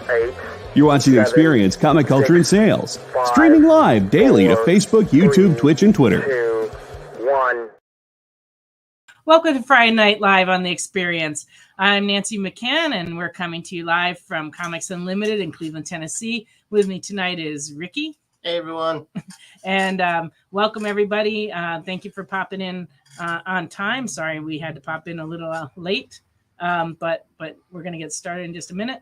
8. You're watching The Experience, Comic Culture and Sales. Streaming live daily to Facebook, YouTube, Twitch, and Twitter. 2, 1. Welcome to Friday Night Live on The Experience. I'm Nancy McCann, and we're coming to you live from Comics Unlimited in Cleveland, Tennessee. With me tonight is Ricky. Hey, everyone. And welcome, everybody. Thank you for popping in on time. Sorry we had to pop in a little late, but we're going to get started in just a minute.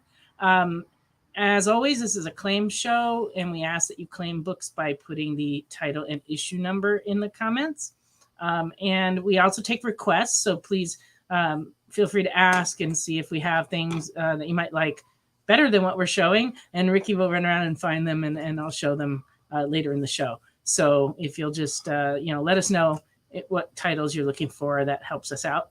As always, this is a claim show, and we ask that you claim books by putting the title and issue number in the comments. And we also take requests, so please feel free to ask and see if we have things that you might like better than what we're showing. And Ricky will run around and find them, and I'll show them later in the show. So if you'll just let us know what titles you're looking for, that helps us out.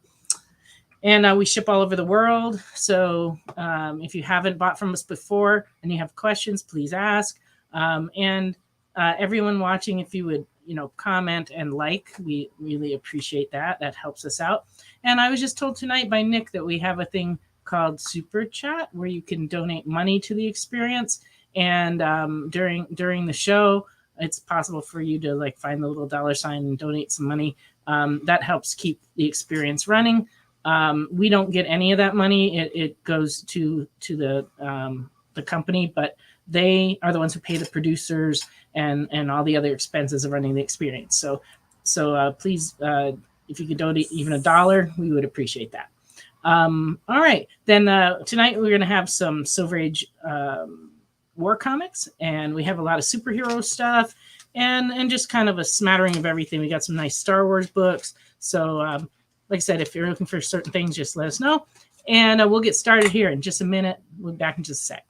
And we ship all over the world. So if you haven't bought from us before and you have questions, please ask. And everyone watching, if you would comment and like, we really appreciate that. That helps us out. And I was just told tonight by Nick that we have a thing called Super Chat where you can donate money to the experience. And during the show, it's possible for you to find the little $ and donate some money. That helps keep the experience running. We don't get any of that money. It goes to the company, but they are the ones who pay the producers and all the other expenses of running the experience. So please, if you could donate even $1, we would appreciate that. All right, then tonight we're going to have some Silver Age war comics, and we have a lot of superhero stuff and just kind of a smattering of everything. We got some nice Star Wars books. So like I said, if you're looking for certain things, just let us know. And we'll get started here in just a minute. We'll be back in just a sec.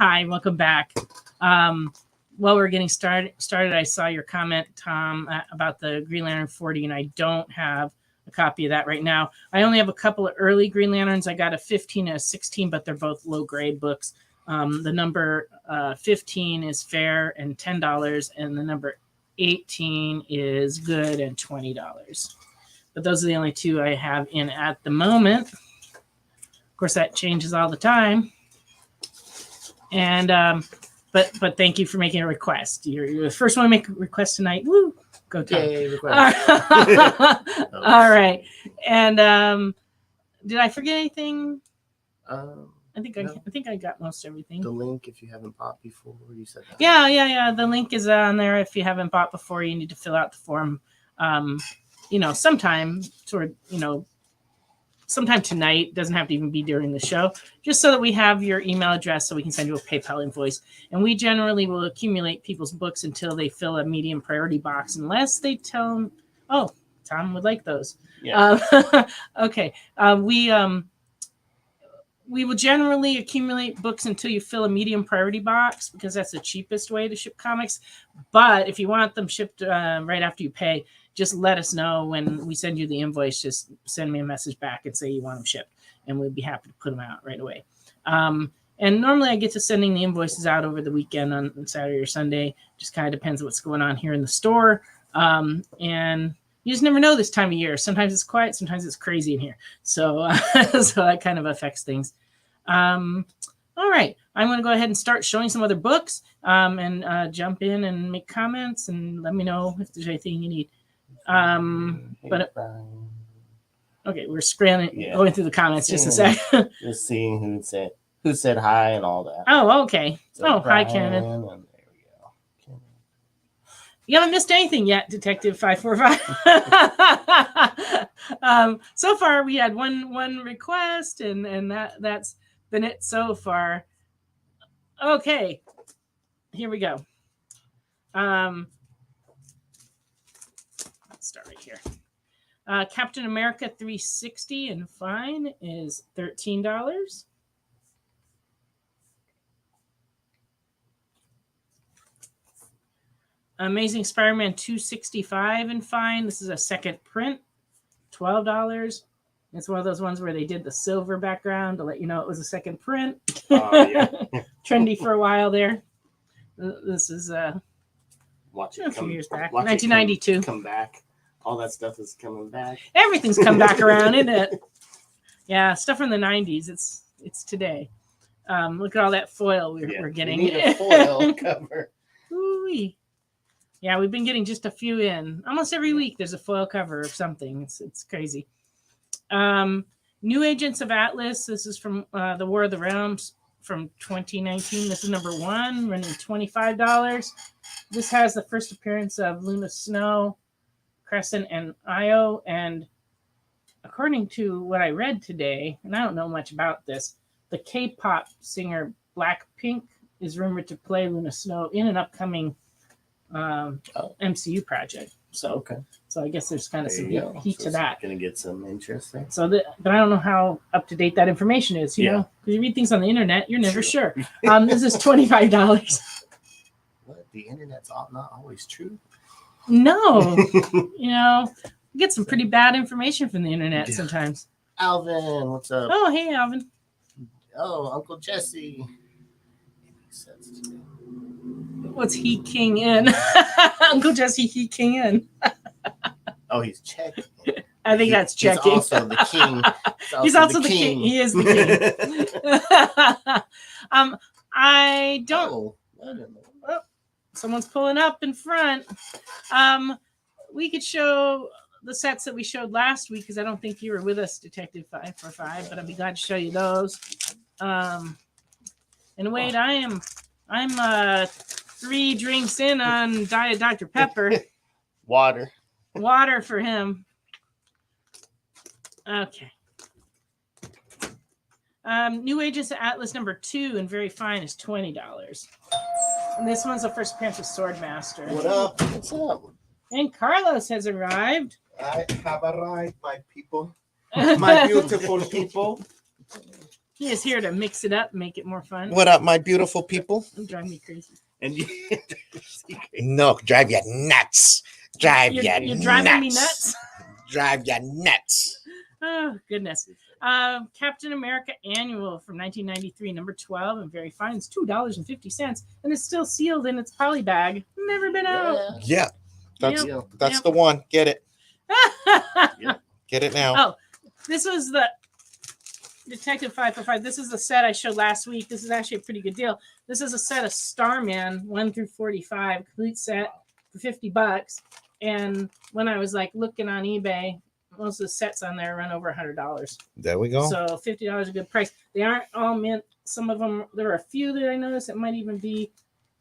Hi, welcome back. While we're getting started, I saw your comment, Tom, about the Green Lantern 40, and I don't have a copy of that right now. I only have a couple of early Green Lanterns. I got a 15 and a 16, but they're both low-grade books. The number 15 is fair and $10, and the number 18 is good and $20. But those are the only two I have in at the moment. Of course, that changes all the time. And but thank you for making a request. You're the first one to make a request tonight. Woo! Go Tom. Yay, request. All right. And did I forget anything? I think I got most everything. The link, if you haven't bought before, you said that. Yeah. The link is on there. If you haven't bought before, you need to fill out the form. Sometime tonight. Doesn't have to even be during the show, just so that we have your email address so we can send you a PayPal invoice. And we generally will accumulate people's books until they fill a medium priority box, unless they tell them, oh, Tom would like those. Yeah. Okay. We will generally accumulate books until you fill a medium priority box, because that's the cheapest way to ship comics. But if you want them shipped right after you pay, just let us know when we send you the invoice. Just send me a message back and say you want them shipped, and we'd be happy to put them out right away. And normally I get to sending the invoices out over the weekend on Saturday or Sunday. Just kind of depends on what's going on here in the store. And you just never know this time of year. Sometimes it's quiet, sometimes it's crazy in here. So, so that kind of affects things. All right, I'm going to go ahead and start showing some other books and jump in and make comments and let me know if there's anything you need. Okay, we're scrambling, going through the comments just a sec. Just seeing who said hi and all that. Oh, okay. So hi, Cannon. And there we go. Cannon. You haven't missed anything yet, Detective 545. So far, we had one request, and that's been it so far. Okay. here we go. Let's start right here. Captain America 360 and fine is $13. Amazing Spider-Man 265 and fine. This is a second print, $12. It's one of those ones where they did the silver background to let you know it was a second print. Yeah. Trendy for a while there. This is Watch a it few come, years back, watch it 1992. come back. All that stuff is coming back. Everything's come back around, isn't it? Yeah, stuff from the 90s. It's today. Look at all that foil we're getting. We need a foil cover. Ooh-wee. Yeah, we've been getting just a few in. Almost every week there's a foil cover of something. It's crazy. New Agents of Atlas. This is from the War of the Realms from 2019. This is number 1, running $25. This has the first appearance of Luna Snow, Crescent, and Io. And according to what I read today, and I don't know much about this, the K-pop singer Blackpink is rumored to play Luna Snow in an upcoming MCU project. So, Okay. So I guess there's kind of There some you go. heat So to it's that. Gonna get some interest there. So, but I don't know how up to date that information is. You know, because you read things on the internet, you're never sure. This is $25. What? The internet's not always true. No, you know, you get some pretty bad information from the internet sometimes. Alvin, what's up? Oh, hey, Alvin. Oh, Uncle Jesse. What's he king in? Uncle Jesse, he king in. Oh, he's checking. I think that's checking. He's also the king. He's also the king. He is the king. I don't. Oh, someone's pulling up in front. We could show the sets that we showed last week because I don't think you were with us, Detective 545, but I'd be glad to show you those. And Wade, I'm 3 drinks in on Diet Dr. Pepper. Water For him. Okay. New Agents of Atlas number 2 and very fine is $20. And this one's the first appearance of Swordmaster. What up? What's up? And Carlos has arrived. I have arrived, my people. My beautiful people. He is here to mix it up and make it more fun. What up, my beautiful people? You drive me crazy. And you, No, drive you nuts. You're driving me nuts? Drive you nuts. Oh, goodness. Captain America Annual from 1993, number 12, and very fine. It's $2.50, and it's still sealed in its poly bag. Never been out. Yeah, that's Yep. the one. Get it. Get it now. Oh, this was the Detective 545. This is the set I showed last week. This is actually a pretty good deal. This is a set of Starman 1 through 45, complete set for $50. And when I was like looking on eBay, most of the sets on there run over $100. There we go. So $50 is a good price. They aren't all mint. Some of them, there are a few that I noticed that might even be,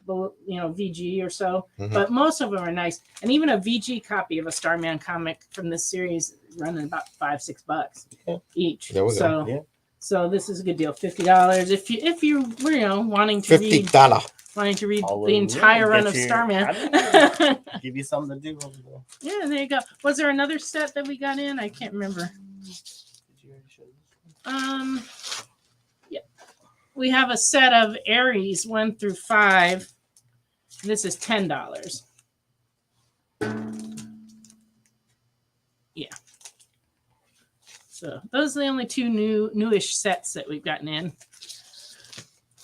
VG or so. Mhm. But most of them are nice. And even a VG copy of a Starman comic from this series running about $5-6 each. There we go. So, Yeah. so this is a good deal. $50 if you were wanting to read $50. the entire run of Starman. Give you something to do over there. Yeah, there you go. Was there another set that we got in? I can't remember. Did you already show this? Yeah. We have a set of Aries 1 through 5. This is $10. Yeah. So those are the only 2 newish sets that we've gotten in.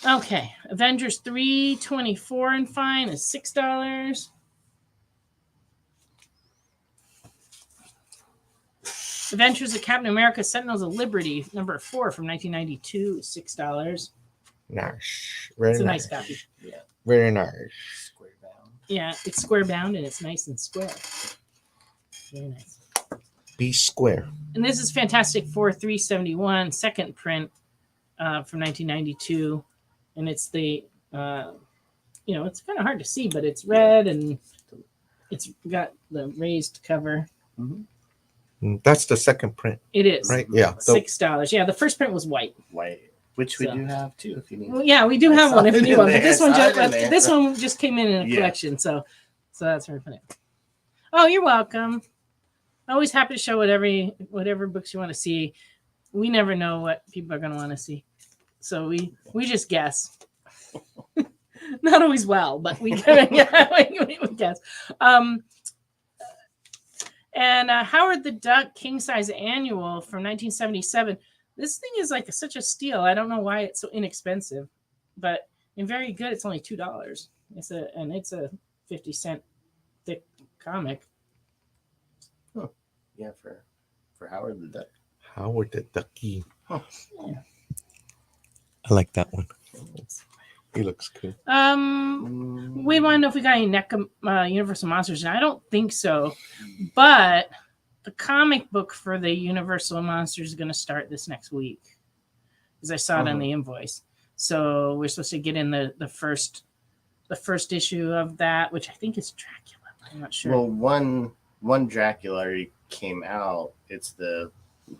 Okay, Avengers 324 and fine is $6. Adventures of Captain America: Sentinels of Liberty, number 4 from 1992, is $6. Nice. Very It's a nice. nice copy. Yeah. Very nice. Square bound. Yeah, it's square bound and it's nice and square. Very nice. Be square. And this is Fantastic Four 371, second print from 1992. And it's the, it's kind of hard to see, but it's red and it's got the raised cover. That's the second print, It is. right? Yeah. So $6. Yeah, the first print was white. White. Which we So. do have too, if you need. Well, yeah, we do I have saw one if you it need in one. there. But I this saw it in one just came in a Yeah. collection, so that's very funny. Oh, you're welcome. Always happy to show whatever books you want to see. We never know what people are going to want to see, so we just guess. Not always well, but we guess. And Howard the Duck King Size Annual from 1977. This thing is like such a steal. I don't know why it's so inexpensive, but in very good, it's only $2. It's a 50-cent thick comic. Yeah, for Howard the Duck. Howard the Ducky. Huh. Yeah. I like that one. He looks cool. We want to know if we got any NECA Universal Monsters, and I don't think so. But the comic book for the Universal Monsters is going to start this next week, because I saw it on the invoice. So we're supposed to get in the first issue of that, which I think is Dracula. I'm not sure. Well, one Dracula already came out. It's the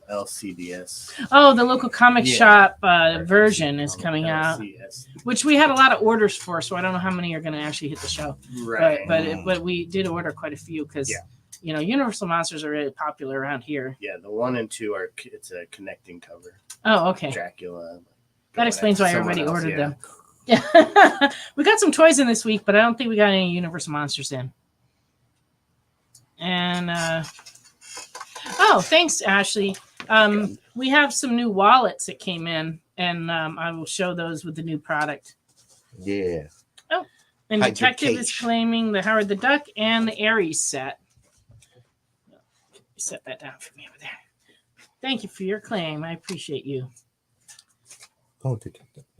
LCDS. Oh, the local comic Yeah. shop version is coming out, LCS. which we had a lot of orders for. So I don't know how many are going to actually hit the show. Right. But we did order quite a few because Yeah. Universal Monsters are really popular around here. Yeah, the 1 and 2 it's a connecting cover. Oh, okay. Dracula. That explains why Someone everybody else, ordered yeah. them. Yeah. We got some toys in this week, but I don't think we got any Universal Monsters in. And thanks, Ashley. We have some new wallets that came in, and I will show those with the new product. Yeah. Oh, and Hide your Detective is cage. claiming the Howard the Duck and the Aries set. Set that down for me over there. Thank you for your claim. I appreciate you. Oh,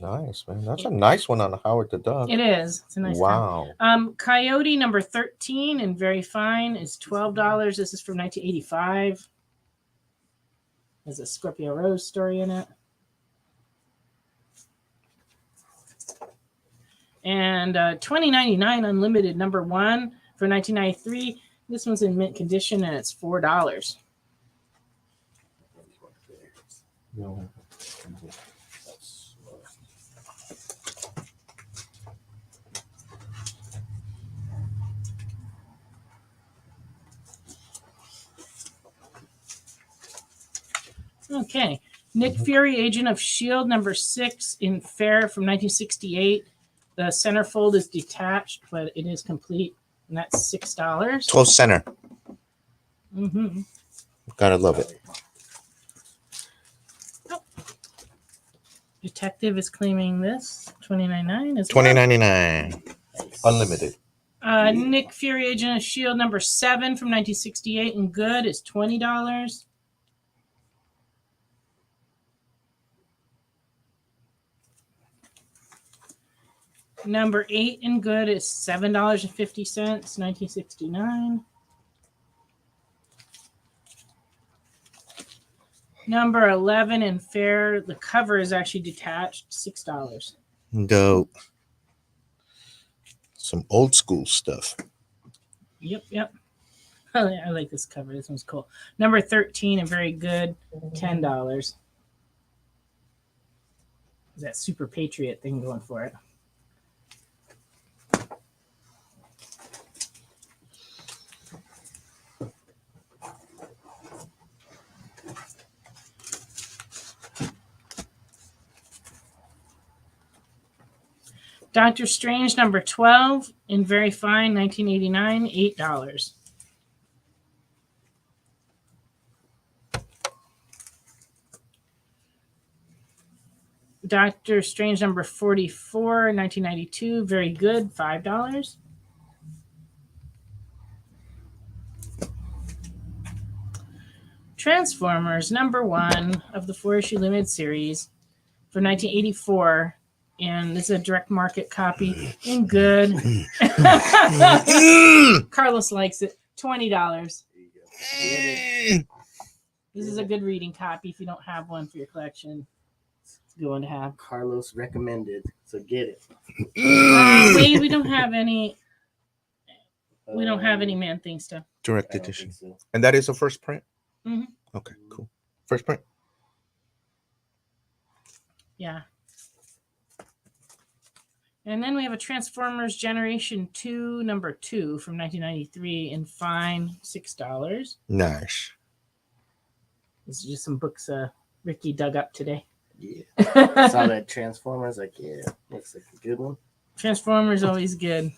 nice, man. That's a nice one on Howard the Duck. It is. It's a nice Wow. Coyote number 13 and very fine is $12. This is from 1985. There's a Scorpio Rose story in it. And $20.99 Unlimited number 1 for 1993. This one's in mint condition and it's $4. Okay. Nick Fury, Agent of S.H.I.E.L.D. number 6 in fair from 1968. The centerfold is detached, but it is complete, and that's $6. 12 center. Mm-hmm. Gotta love it. Oh. Detective is claiming this $29.99 as well. $20.99. Unlimited. Nick Fury, Agent of S.H.I.E.L.D. number 7 from 1968 in good is $20. Number 8 in good is $7.50, 1969. Number 11 in fair, the cover is actually detached, $6. Dope. Some old school stuff. Yep. I like this cover. This one's cool. Number 13 and very good, $10. Is that Super Patriot thing going for it? Doctor Strange number 12 in very fine 1989, $8. Doctor Strange number 44, 1992, very good, $5. Transformers number 1 of the 4-issue limited series for 1984. And this is a direct market copy in good. Carlos likes it. $20. This is a good reading copy if you don't have one for your collection. It's a good one to have. Carlos recommended, so get it. We don't have any. We don't have any Man Thing stuff. Direct I don't edition. think so. And that is a first print? Mhm. Okay, cool. First print. Yeah. And then we have a Transformers Generation 2, number 2 from 1993 in fine, $6. Nice. This is just some books Ricky dug up today. Yeah. Saw that Transformers, like, yeah, looks like a good one. Transformers always good.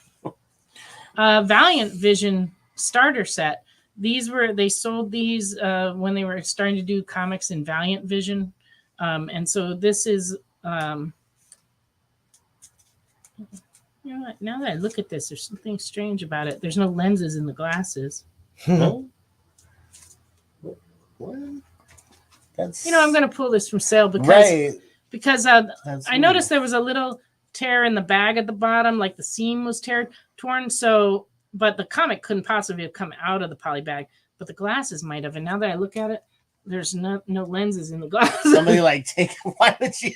Valiant Vision starter set. They sold these when they were starting to do comics in Valiant Vision. And so this is you know what? Now that I look at this, there's something strange about it. There's no lenses in the glasses. Oh. What? That's I'm going to pull this from sale because I noticed there was a little tear in the bag at the bottom, like the seam was torn. So, but the comic couldn't possibly have come out of the poly bag, but the glasses might have. And now that I look at it, there's no lenses in the glasses. Somebody why would you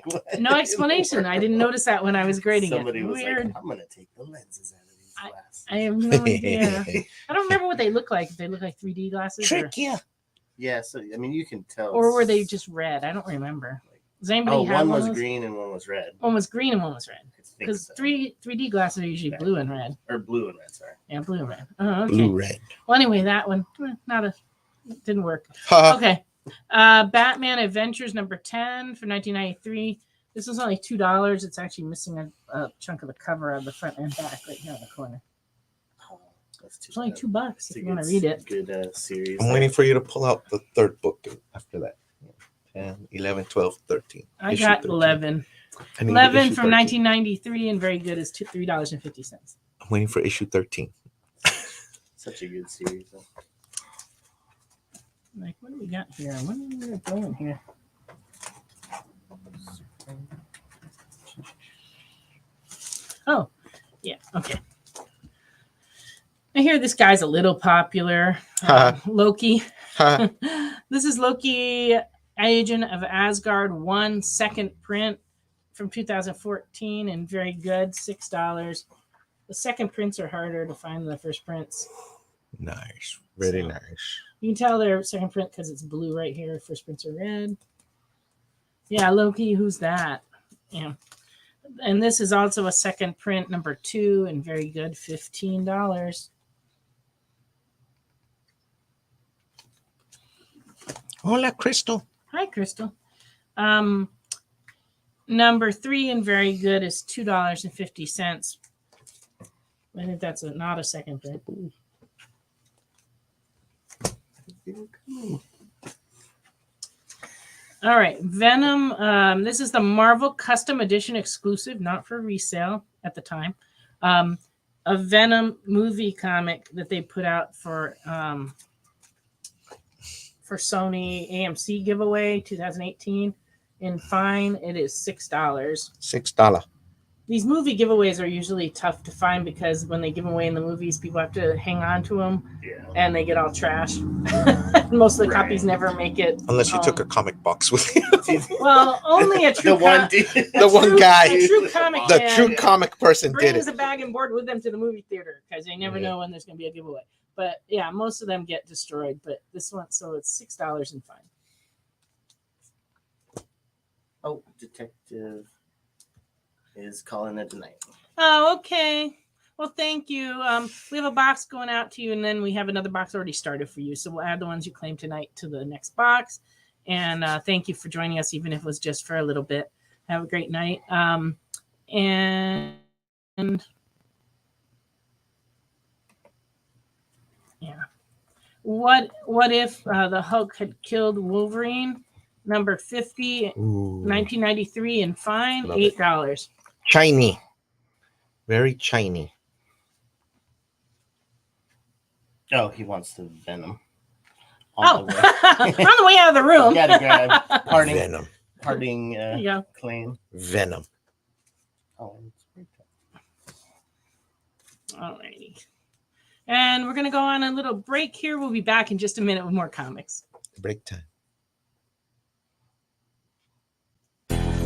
what? No explanation. I didn't notice that when I was grading Somebody it. was Weird. like, I'm gonna take the lenses out of these glasses. I have no idea. I don't remember what they look like. If they look like 3D glasses, Yeah, so I mean, you can tell. or were they just red? I don't remember. Does anybody have one was those? green and one was red. One was green and one was red. Because so. 3D glasses are usually blue and red. Or blue and red, sorry. Yeah, blue and red. Oh, okay. Blue red. Well, anyway, that one didn't work. Ha. Okay. Batman Adventures number 10 for 1993. This was only $2. It's actually missing a chunk of the cover of the front and back right here in the corner. It's only $2 if you want to read it. Good series. I'm waiting for you to pull out the third book after that. 10, 11, 12, 13. I Issue got 13. 11. I need 11 issue from 13. 1993 and very good is $3.50. I'm waiting for issue 13. Such a good series. Though. Like, what do we got here? What are we going here? Oh, yeah, okay. I hear this guy's a little popular. Loki. This is Loki, Agent of Asgard 1, second print from 2014 and very good, $6. The second prints are harder to find than the first prints. Nice. Very nice. You can tell they're second print because it's blue right here. First prints are red. Yeah, Loki, who's that? Yeah. And this is also a second print, number 2, and very good, $15. Hola, Crystal. Hi, Crystal. Number 3 and very good is $2.50. I think that's not a second print. All right, Venom. This is the Marvel Custom Edition exclusive, not for resale at the time. A Venom movie comic that they put out for Sony AMC giveaway 2018. In fine, it is $6. $6. These movie giveaways are usually tough to find because when they give away in the movies, people have to hang on to them, and they get all trashed. Most of the copies never make it. Unless you took a comic box with you. Well, only a true the one guy, a true comic the fan true comic person did brings it. a bag and board with them to the movie theater because they never know when there's going to be a giveaway. But yeah, most of them get destroyed. But this one, so it's $6 and fine. Oh, detective is calling it tonight. Oh, okay. Well, thank you. We have a box going out to you, and then we have another box already started for you. So we'll add the ones you claim tonight to the next box. And thank you for joining us, even if it was just for a little bit. Have a great night. And yeah. What if the Hulk had killed Wolverine? Number 50, 1993, and fine, $8. Shiny. Very shiny. Oh, he wants the Venom. On the way out of the room. Gotta grab Venom. Parting claim. Venom. Oh, it's great. Alrighty. And we're going to go on a little break here. We'll be back in just a minute with more comics. Break time.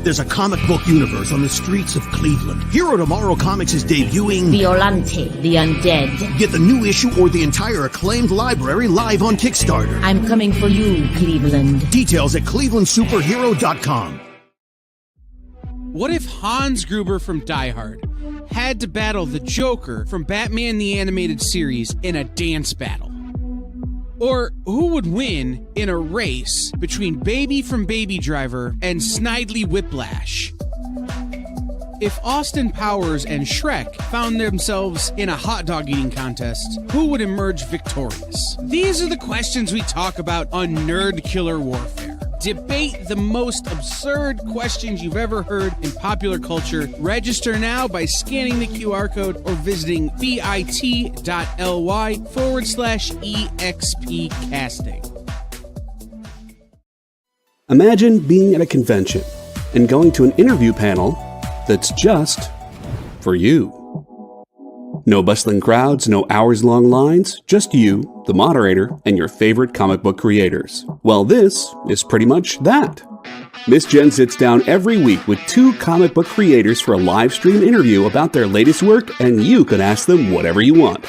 There's a comic book universe on the streets of Cleveland. Hero Tomorrow Comics is debuting Violante, the Undead. Get the new issue or the entire acclaimed library live on Kickstarter. I'm coming for you, Cleveland. Details at clevelandsuperhero.com. What if Hans Gruber from Die Hard had to battle the Joker from Batman the Animated Series in a dance battle? Or who would win in a race between Baby from Baby Driver and Snidely Whiplash? If Austin Powers and Shrek found themselves in a hot dog eating contest, who would emerge victorious? These are the questions we talk about on Nerd Killer Warfare. Debate the most absurd questions you've ever heard in popular culture. Register now by scanning the QR code or visiting bit.ly/EXP casting. Imagine being at a convention and going to an interview panel that's just for you. No bustling crowds, no hours-long lines, just you, the moderator, and your favorite comic book creators. Well, this is pretty much that. Miss Jen sits down every week with 2 comic book creators for a live stream interview about their latest work, and you can ask them whatever you want.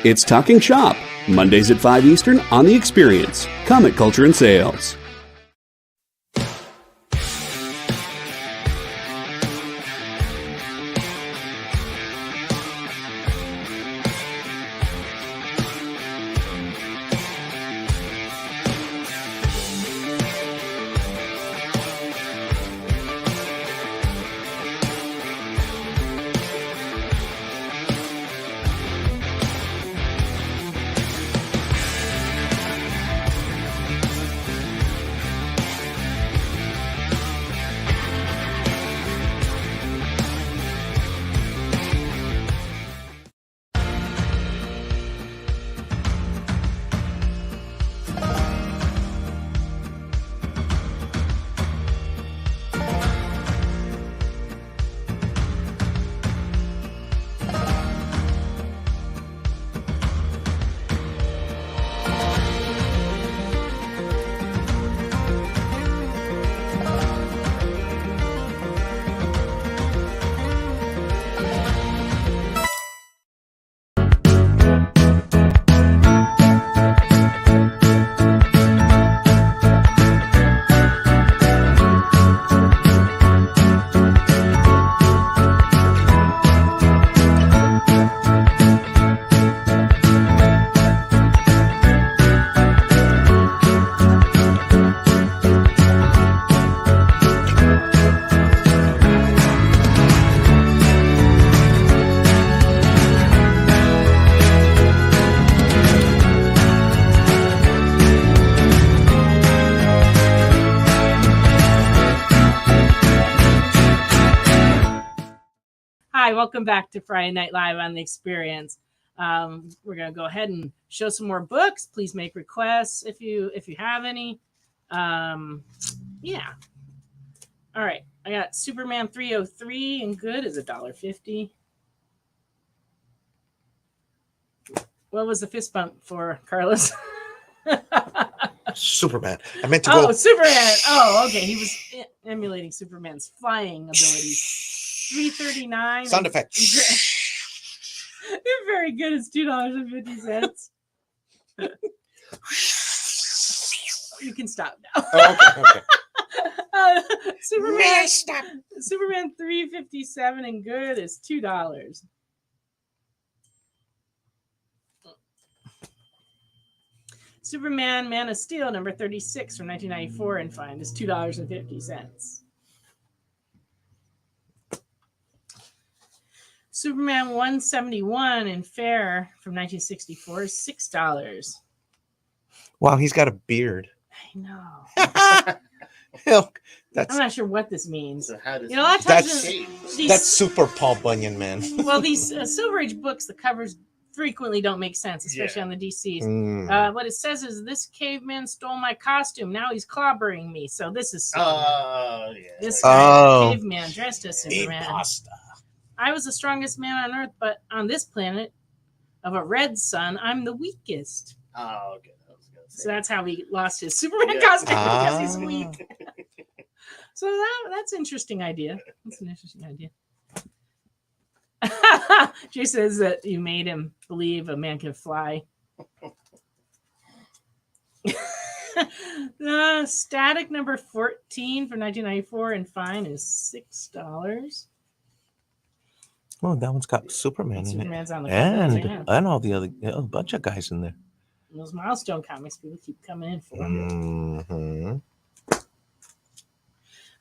It's Talking Shop, Mondays at 5 Eastern on The Experience, Comic Culture and Sales. Hi, welcome back to Friday Night Live on The Experience. We're going to go ahead and show some more books. Please make requests if you have any. Yeah. All right. I got Superman 303 and good is $1.50. What was the fist bump for, Carlos? Superman. I meant to go. Oh, Superman. Oh, okay. He was emulating Superman's flying abilities. 339. Sound effect. Very good. It's $2.50. You can stop now. Oh, okay. Superman 357 and good is $2. Superman Man of Steel number 36 from 1994 and fine is $2.50. Superman 171 in fair from 1964 is $6. Wow, he's got a beard. I know. Hell, I'm not sure what this means. So how does A lot of times that's super Paul Bunyan, man. Well, these Silver Age books, the covers frequently don't make sense, especially on the DCs. What it says is, this caveman stole my costume. Now he's clobbering me. So this is this caveman dressed as Superman. I was the strongest man on Earth, but on this planet of a red sun, I'm the weakest. Oh, okay. I was gonna say. So that's how he lost his Superman costume because he's weak. So that's an interesting idea. That's an interesting idea. Jay says that you made him believe a man can fly. Static number 14 from 1994 and fine is $6. Oh, that one's got Superman in Superman's it. on the cover, yeah. And all the other, a bunch of guys in there. Those milestone comics people keep coming in for. Mm-hmm.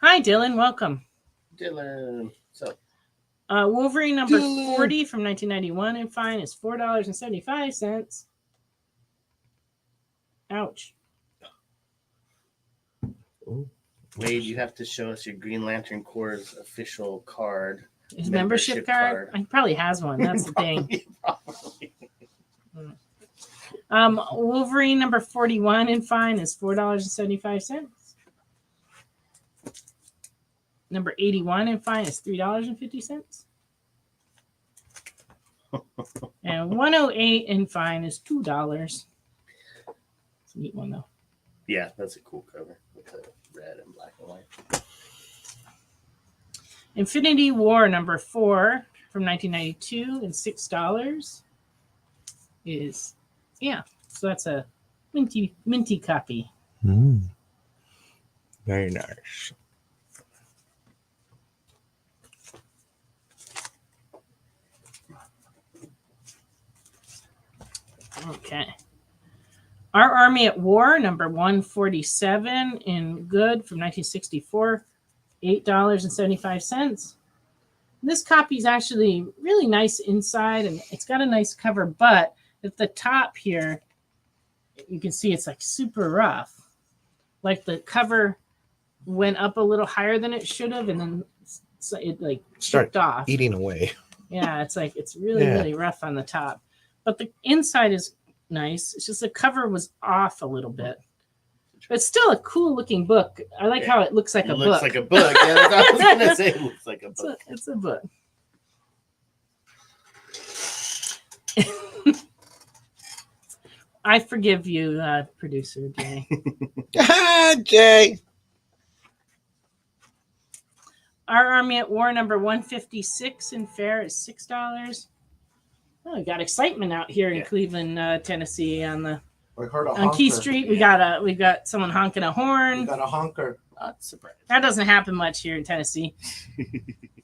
Hi, Dylan. Welcome. Dylan. So Wolverine number 40 from 1991 and fine is $4.75. Ouch. Ooh. Wade, you have to show us your Green Lantern Corps' official card. His membership card? He probably has one. That's the thing. Probably. Wolverine number 41 and fine is $4.75. Number 81 and fine is $3.50. And 108 and fine is $2. It's a neat one, though. Yeah, that's a cool cover with the red and black and white. Infinity War number 4 from 1992 and $6 is, yeah. So that's a minty copy. Very nice. Okay. Our Army at War number 147 in good from 1964, $8.75. This copy is actually really nice inside, and it's got a nice cover, but at the top here, you can see it's like super rough. Like the cover went up a little higher than it should have, and then it like chipped off. Eating away. Yeah, it's like it's really, really rough on the top. But the inside is nice. It's just the cover was off a little bit. But it's still a cool looking book. I like how it looks like a book. It looks like a book. Yeah, that's what I was going to say. It looks like a book. It's a book. I forgive you, producer Jay. Jay. Our Army at War number 156 in fair is $6. Oh, we got excitement out here in Cleveland, Tennessee, on Key Street. We got someone honking a horn. We got a honker. Surprise. That doesn't happen much here in Tennessee.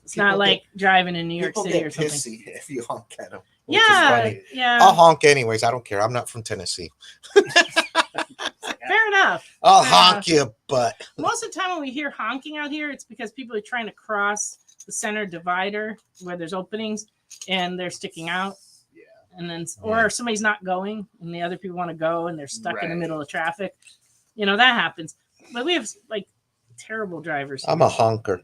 It's not like driving in New York City or something. Pissy if you honk at them. Yeah. I'll honk anyways. I don't care. I'm not from Tennessee. Fair enough. I'll honk you, but most of the time when we hear honking out here, it's because people are trying to cross the center divider where there's openings and they're sticking out. Yeah. And then, or somebody's not going and the other people want to go and they're stuck in the middle of traffic. You know, that happens. But we have like terrible drivers. I'm a honker.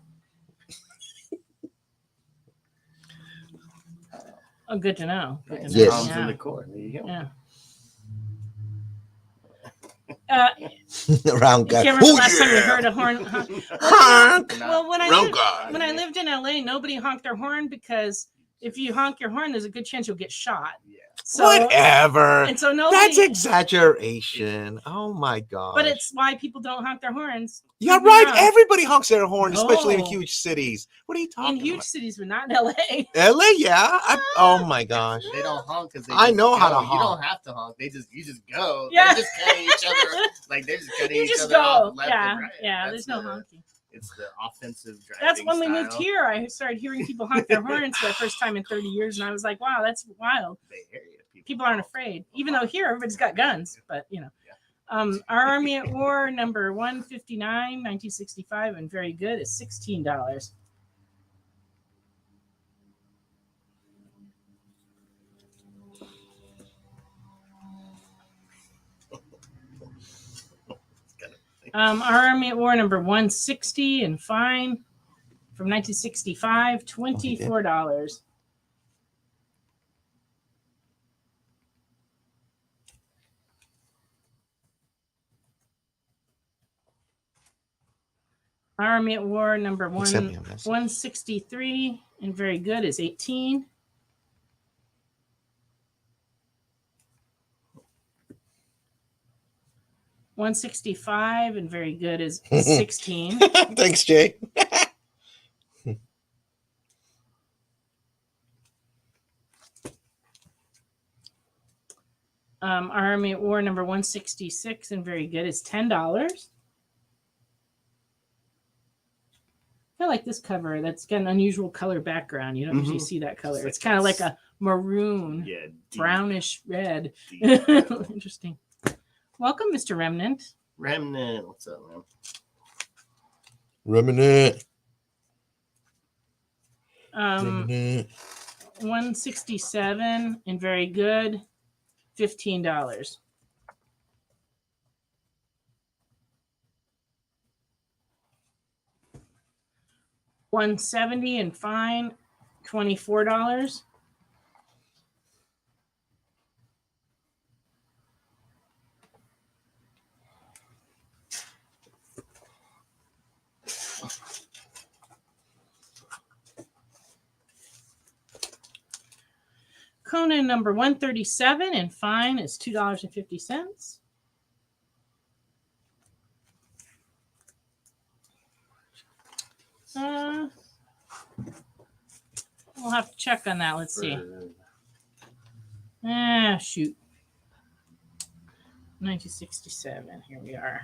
Oh, good to know. Good to know. Yes. In the core. There you go. Yeah. Around God. Can't remember the last time we heard a horn. Honk. Well, when I lived in LA, nobody honked their horn because if you honk your horn, there's a good chance you'll get shot. Yeah. So, whatever. And so nobody. That's exaggeration. Oh my God. But it's why people don't honk their horns. You're right. Everybody honks their horn, especially in huge cities. What are you talking about? In huge cities, but not in LA. LA, yeah. Oh my gosh. They don't honk because I know how to honk. You don't have to honk. You just go. Yeah. They're just cutting each other. Like they're just cutting each other go. off left and right. Yeah. There's no honking. It's the offensive driving. That's when we style. moved here. I started hearing people honk their horns for the first time in 30 years, and I was like, "Wow, that's wild." Bay Area people aren't afraid, even though here everybody's got guns. But you know, our Army at War number 159, 1965, and very good is $16. Our Army at War number 160 and fine from 1965, $24. Our Army at War number 163 and very good is $18. $165 and very good is $16. Thanks, Jay. Army at War number 166 and very good is $10. I like this cover. That's got an unusual color background. You don't usually see that color. It's kind of like a maroon, brownish red. Interesting. Welcome, Mr. Remnant. Remnant, what's up, man? Remnant. 167 and very good, $15. $170 and fine, $24. Conan number 137 and fine is $2.50. We'll have to check on that. Let's see. Shoot. 1967. Here we are.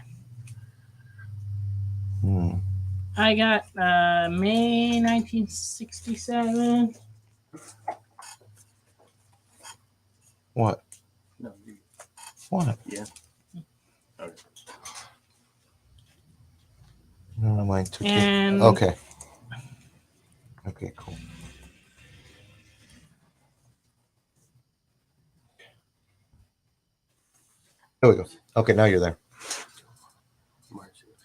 I got May 1967. What? No. What? Yeah. Okay. No, mine took And it. Okay. Okay, cool. There we go. Okay, now you're there.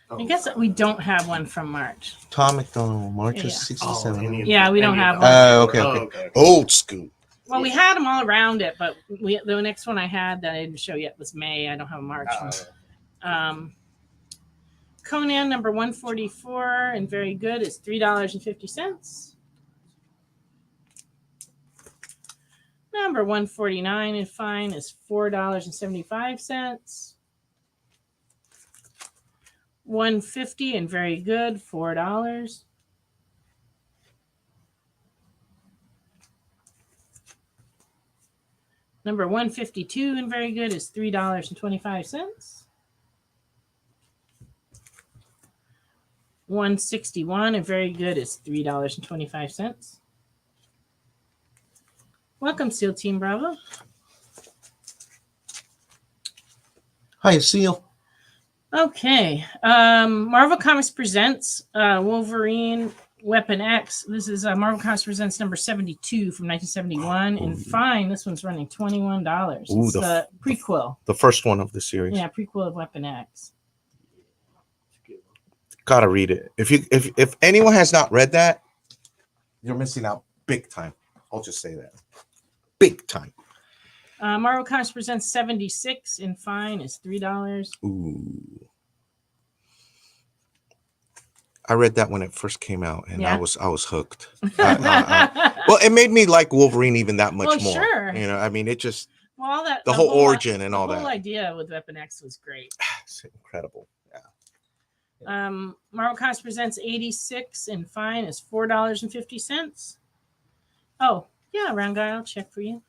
I guess that we don't have one from March. Tom McDonald, March Yeah. of 67. Yeah, we don't have one. Okay. Old school. Well, we had them all around it, but the next one I had that I didn't show yet was May. I don't have a March one. Conan number 144 and very good is $3.50. Number 149 and fine is $4.75. 150 and very good, $4. Number 152 and very good is $3.25. 161 and very good is $3.25. Welcome, SEAL Team Bravo. Hi, Seal. Okay. Marvel Comics presents Wolverine Weapon X. This is Marvel Comics presents number 72 from 1971. And fine, this one's running $21. It's the prequel. The first one of the series. Yeah, prequel of Weapon X. Gotta read it. If anyone has not read that, you're missing out big time. I'll just say that. Big time. Marvel Comics presents 76 and fine is $3. Ooh. I read that when it first came out, and I was hooked. Well, it made me like Wolverine even that much more. Sure. You know, I mean, it just the whole origin and all that. The whole idea with Weapon X was great. It's incredible. Marvel Comics presents 86 and fine is $4.50. Oh, yeah, round guy, I'll check for you.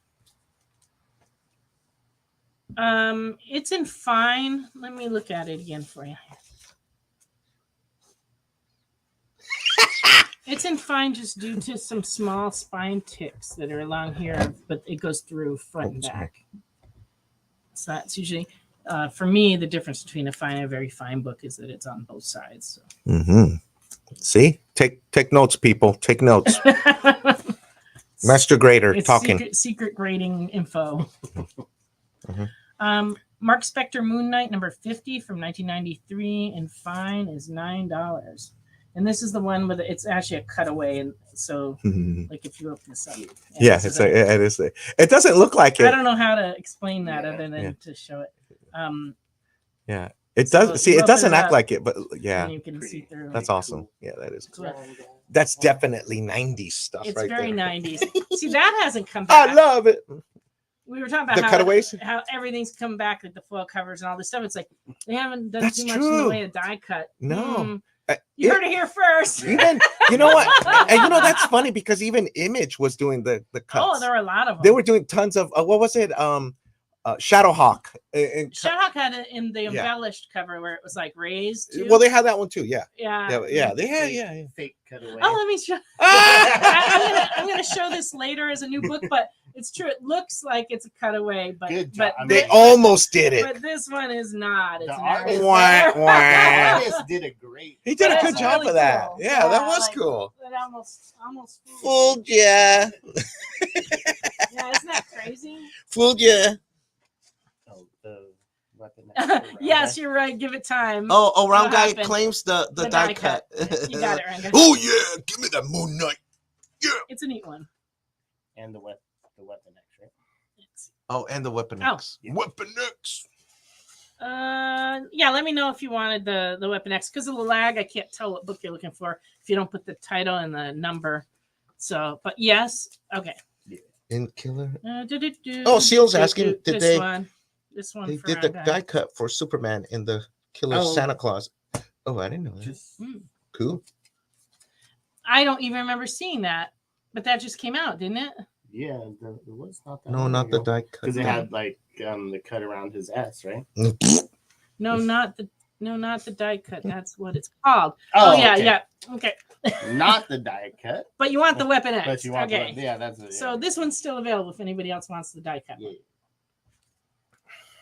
It's in fine. Let me look at it again for you. It's in fine just due to some small spine ticks that are along here, but it goes through front and back. So that's usually, for me, the difference between a fine and a very fine book is that it's on both sides. So. See? Take notes, people. Take notes. Master Grader it's talking. Secret grading info. Mark Spector Moon Knight number 50 from 1993 and fine is $9. And this is the one with it's actually a cutaway, and so like if you open this up, it doesn't look like it. I don't know how to explain that other than to show it. It does. See, it doesn't act like it, but you can see through. That's awesome. Yeah, that is cool. That's definitely 90s stuff. It's right very there. 90s. See, that hasn't come back. I love it. We were talking about the cutaways, how everything's come back, like the foil covers and all this stuff. It's like they haven't done too much in the way of die cut. No. You heard it here first. Even you know what? And that's funny because even Image was doing the cuts. Oh, there were a lot of them. They were doing tons of what was it? Shadowhawk. And, Shadowhawk had it in the Yeah. embellished cover where it was like raised too. well, they had that one too. Yeah. yeah. Yeah. They had. Yeah. Fake cutaway. Oh, let me show. I'm gonna show this later as a new book, but it's true. It looks like it's a cutaway, but Good job. but They almost did it. But this one is not. It's The an artist- artist. Wah, wah. The artist did a great. He did a But good it's job really of that. cool. Yeah, that Yeah, was like- cool. It almost Fooled ya. Yeah, isn't that crazy? Fooled ya. Oh, the weapon. Yes, you're right. Give it time. Oh, round What guy happened? claims the The die cut. You got it, Ranga. Oh yeah, give me that Moon Knight. It's a neat one. And the weapon X, right? Oh, and the Weapon Oh. X. Weapon X. Yeah. Let me know if you wanted the Weapon X because of the lag. I can't tell what book you're looking for if you don't put the title and the number. So, but yes, okay. In Killer. Do-do-do, Oh, Seal's do-do-do. asking, did this they- one? This one. They for did the Ranga. die cut for Superman in the Killer Oh. Santa Claus. Oh, I didn't know that. Just Cool. I don't even remember seeing that, but that just came out, didn't it? yeah, it was not that. No, not the die cut. Because it had like the cut around his ass, right? No, not the die cut. That's what it's called. Oh, yeah, okay. yeah. Okay. Not the die cut. But you want the Weapon X. But you want okay. yeah, that's what, So this one's still available if anybody else wants the die cut.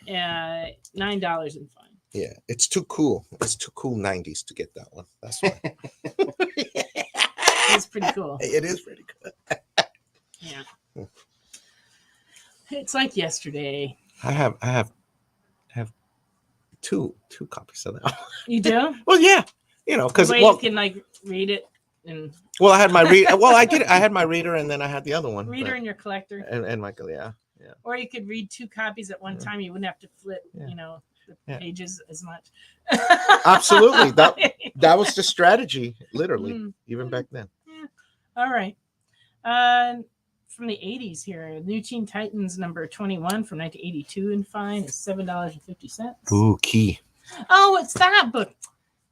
Yeah. $9 and fine. Yeah, it's too cool. It's too cool 90s to get that one. That's why. It's pretty cool. It is pretty good. Yeah. It's like yesterday. I have two copies of that. You do? Well, yeah, because Wait, you can like read it and well, I had my read. Well, I did. I had my reader, and then I had the other one. reader in your collector. and Michael, yeah. Or you could read two copies at one time. You wouldn't have to flip, Yeah. The Yeah. pages as much. Absolutely. That was the strategy, literally, Mm. even back then. All right. From the 80s here, New Teen Titans number 21 from 1982 and fine is $7.50. Ooh, key. Oh, it's that book.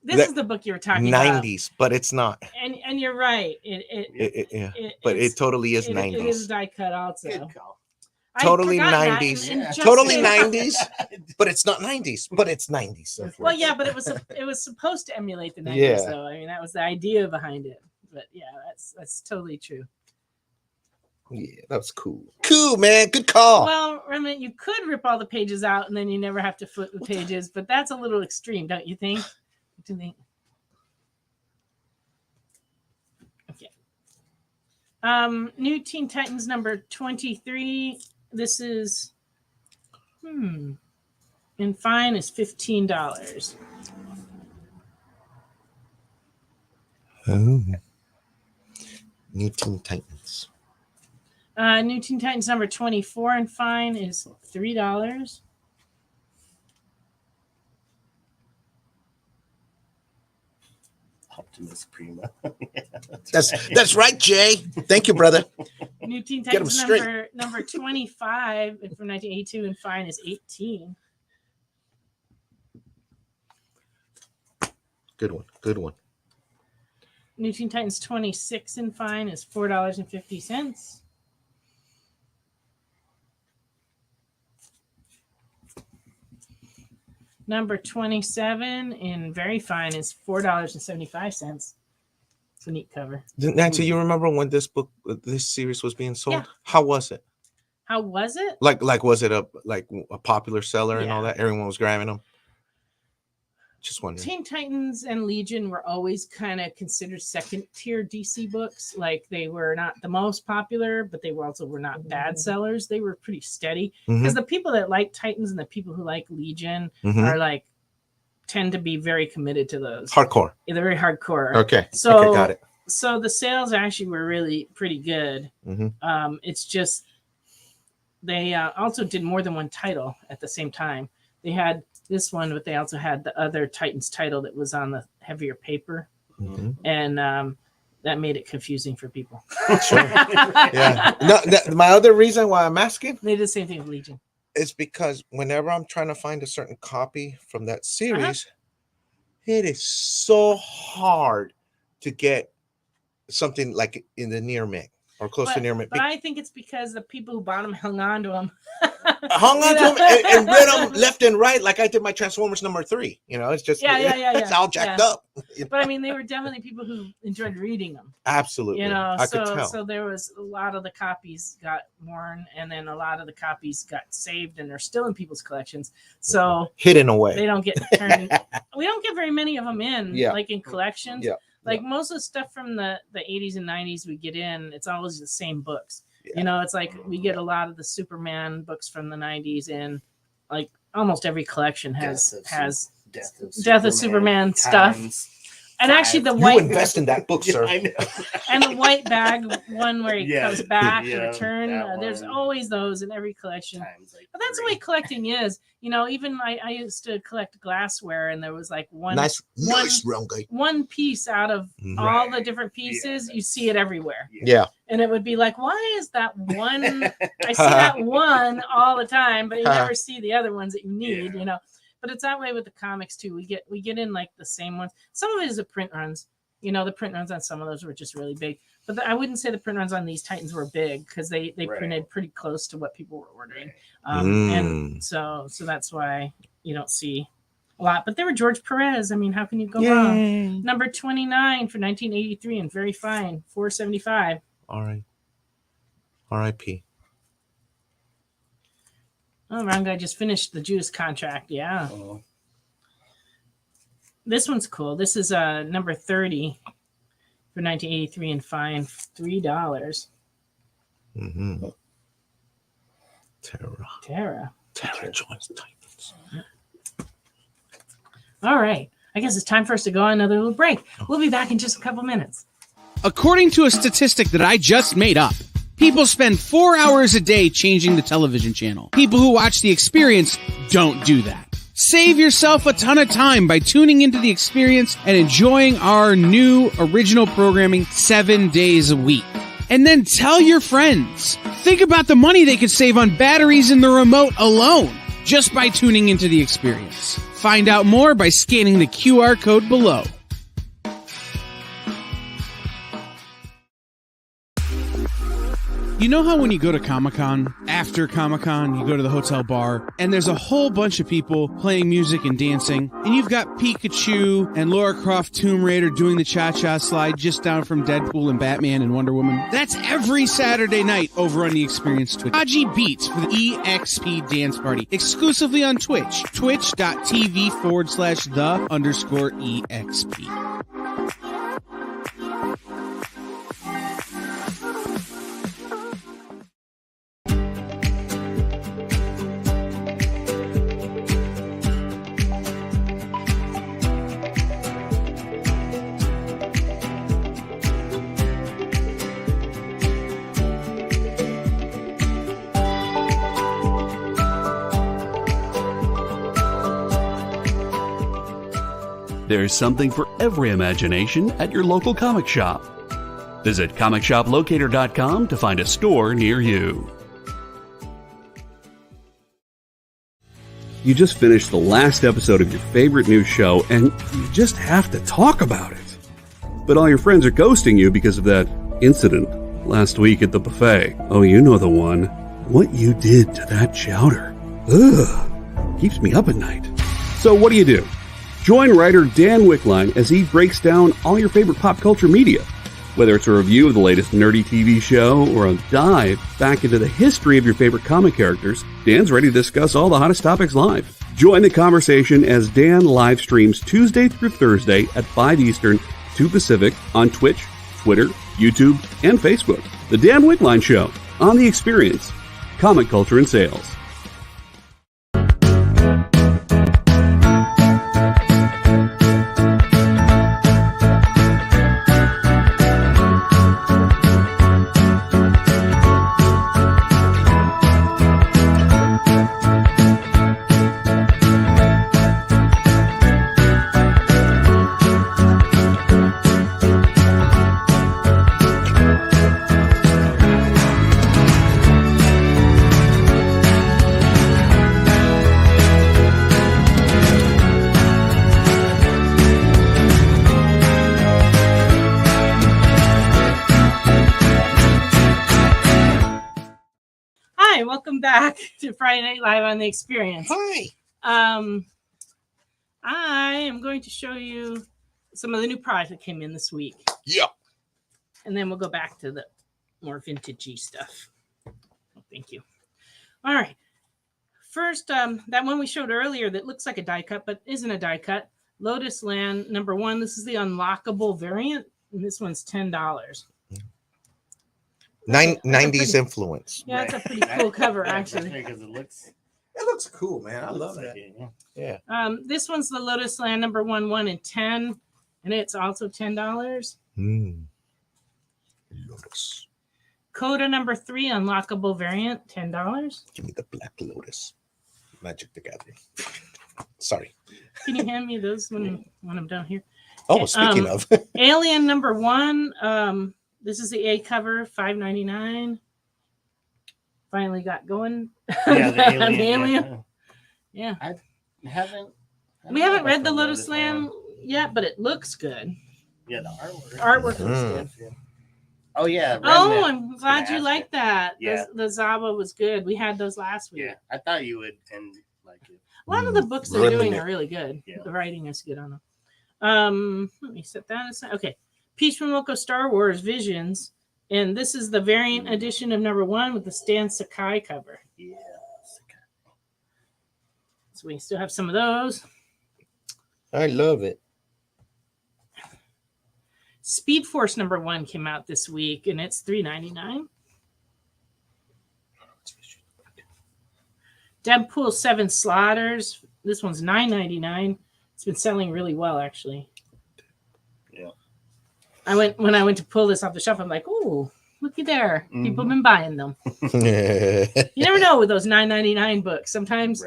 This That- is the book you were talking about. 90s, but it's not. And you're right. Yeah, but it totally is 90s. It is die cut also. Good call. I'd Totally forgotten that, 90s. and just Totally in- 90s, but it's not 90s, but it's 90s. Well, yeah, but it was supposed to emulate the 90s, Yeah. though. I mean, that was the idea behind it. But yeah, that's totally true. Yeah, that was cool. Cool, man. Good call. Well, remnant, you could rip all the pages out and then you never have to flip the pages, but that's a little extreme, don't you think? What do you think? Okay. New Teen Titans number 23. This is and fine is $15. Oh. New Teen Titans. New Teen Titans number 24 and fine is $3. Optimus Prima. That's right, Jay. Thank you, brother. New Teen Get 'em Titans straight. number 25 from 1982 and fine is $18. Good one. Good one. New Teen Titans 26 and fine is $4.50. Number 27 in very fine is $4.75. It's a neat cover. Nancy, you remember when this series was being sold? Yeah. How was it? How was it? Like was it a popular seller and all Yeah. that? Everyone was grabbing them. Just wondering. Teen Titans and Legion were always kind of considered second tier DC books. Like they were not the most popular, but they were not bad sellers. They were pretty steady because the people that like Titans and the people who like Legion are tend to be very committed to those. Hardcore. Yeah, they're very hardcore. Okay. So okay, got it. So the sales actually were really pretty good. It's just they also did more than one title at the same time. They had this one, but they also had the other Titans title that was on the heavier paper, and that made it confusing for people. Sure. Yeah. No, my other reason why I'm asking They did the same thing with Legion. is because whenever I'm trying to find a certain copy from that series, it is so hard to get something like in the near mint or close to near mint. But I think it's because the people who bought them hung on to them. hung on to them and read them left and right, like I did my Transformers #3. It's just it's all jacked up. But I mean, they were definitely people who enjoyed reading them. Absolutely, I could tell. So there was a lot of the copies got worn, and then a lot of the copies got saved, and they're still in people's collections. So hidden away. They don't get turned. We don't get very many of them in, like in collections. Yeah. Like most of the stuff from the 80s and 90s we get in, it's always the same books. It's like we get a lot of the Superman books from the 90s, and like almost every collection has Death of Superman stuff. And actually, the white invest in that book, sir. I know. And the white bag one where he comes back to return. There's always those in every collection. But that's the way collecting is. Even I used to collect glassware, and there was like one piece out of all the different pieces. You see it everywhere. Yeah. And it would be like, why is that one? I see that one all the time, but you never see the other ones that you need. But it's that way with the comics too. We get in like the same ones. Some of it is the print runs. The print runs on some of those were just really big. But I wouldn't say the print runs on these Titans were big, because they printed pretty close to what people were ordering. And so that's why you don't see a lot. But there were George Perez. I mean, how can you go wrong? Number 29 for 1983 and very fine, $4.75. All right. R.I.P. Oh, wrong guy just finished the Judas contract. Yeah. This one's cool. This is number 30 for 1983 and fine, $3. Mm-hmm. Terra joins Titans. All right. I guess it's time for us to go on another little break. We'll be back in just a couple minutes. According to a statistic that I just made up, people spend 4 hours a day changing the television channel. People who watch The Experience don't do that. Save yourself a ton of time by tuning into The Experience and enjoying our new original programming 7 days a week. And then tell your friends. Think about the money they could save on batteries in the remote alone just by tuning into The Experience. Find out more by scanning the QR code below. You know how when you go to Comic-Con, after Comic-Con, you go to the hotel bar, and there's a whole bunch of people playing music and dancing, and you've got Pikachu and Lara Croft Tomb Raider doing the cha-cha slide just down from Deadpool and Batman and Wonder Woman? That's every Saturday night over on the Experience Twitch. Haji Beats for the EXP Dance Party, exclusively on Twitch, twitch.tv/the_EXP. There's something for every imagination at your local comic shop. Visit comicshoplocator.com to find a store near you. You just finished the last episode of your favorite new show, and you just have to talk about it. But all your friends are ghosting you because of that incident last week at the buffet. Oh, you know the one. What you did to that chowder. Ugh. Keeps me up at night. So what do? Join writer Dan Wickline as he breaks down all your favorite pop culture media. Whether it's a review of the latest nerdy TV show or a dive back into the history of your favorite comic characters, Dan's ready to discuss all the hottest topics live. Join the conversation as Dan live streams Tuesday through Thursday at 5 Eastern, 2 Pacific on Twitch, Twitter, YouTube, and Facebook. The Dan Wickline Show on The Experience. Comic culture and sales. welcome back to Friday Night Live on the Experience. Hi. I am going to show you some of the new products that came in this week. Yeah. And then we'll go back to the more vintagey stuff. Thank you. All right. First, that one we showed earlier that looks like a die cut, but isn't a die cut. Lotus Land #1. This is the unlockable variant, and this one's $10. 90s influence. Yeah, it's a pretty cool cover, actually. Because it looks cool, man. I love that. Yeah. This one's the Lotus Land #1, 1 and 10, and it's also $10. Lotus. Coda #3, unlockable variant, $10. Give me the Black Lotus. Magic the Gathering. Sorry. Can you hand me those when I'm down here? Oh, speaking of. Alien #1. This is the A cover, $5.99. Finally got going. Yeah, the Alien. Yeah. We haven't read the Lotus Land yet, but it looks good. Yeah, the artwork. Artwork looks good. Oh yeah. Oh, I'm glad you liked that. Yeah. The Zaba was good. We had those last week. Yeah, I thought you would like it. A lot of the books they're doing are really good. Yeah. The writing is good on them. Let me set that aside. Okay. Peach Momoko Star Wars Visions. And this is the variant edition of #1 with the Stan Sakai cover. Yeah. So we still have some of those. I love it. Speed Force #1 came out this week, and it's $3.99. Deadpool 7 Slaughters. This one's $9.99. It's been selling really well, actually. Yeah. When I went to pull this off the shelf, I'm like, "Ooh, looky there! People have been buying them." You never know with those $9.99 books. Sometimes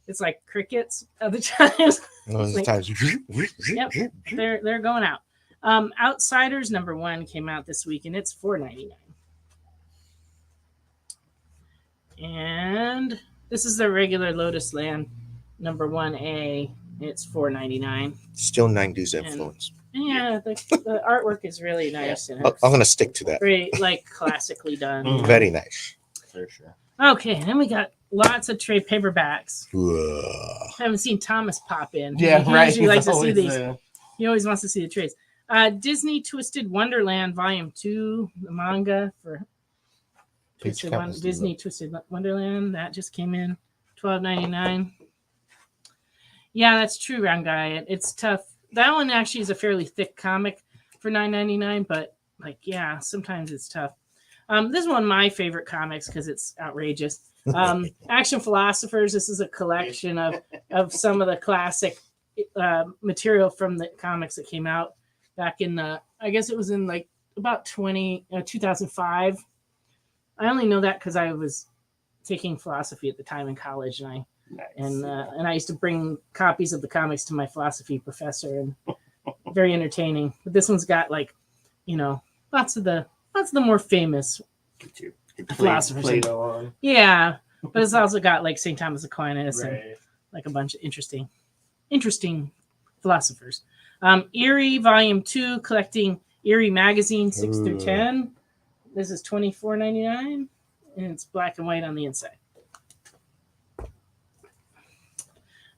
it's like crickets. Other times, yep, they're going out. Outsiders #1 came out this week, and it's $4.99. And this is the regular Lotus Land #1A. It's $4.99. Still 90s influence. And yeah, the artwork is really nice. And I'm going to stick to that. very classically done. Very nice. For sure. Okay, then we got lots of trade paperbacks. Whoa. I haven't seen Thomas pop in. Yeah, he right. usually likes to see these. The... He always wants to see the trades. Disney Twisted Wonderland Volume 2, the manga for Disney Twisted Wonderland. That just came in, $12.99. Yeah, that's true, Round Guy. It's tough. That one actually is a fairly thick comic for $9.99, but sometimes it's tough. This is one of my favorite comics because it's outrageous. Action Philosophers. This is a collection of some of the classic material from the comics that came out back in I guess it was in about 2005. I only know that because I was taking philosophy at the time in college, and I used to bring copies of the comics to my philosophy professor, and very entertaining. But this one's got lots of the more famous philosophers. Plato on. Yeah, but it's also got St. Thomas Aquinas and a bunch of interesting philosophers. Erie Volume 2, collecting Erie magazine 6 through 10. This is $24.99, and it's black and white on the inside.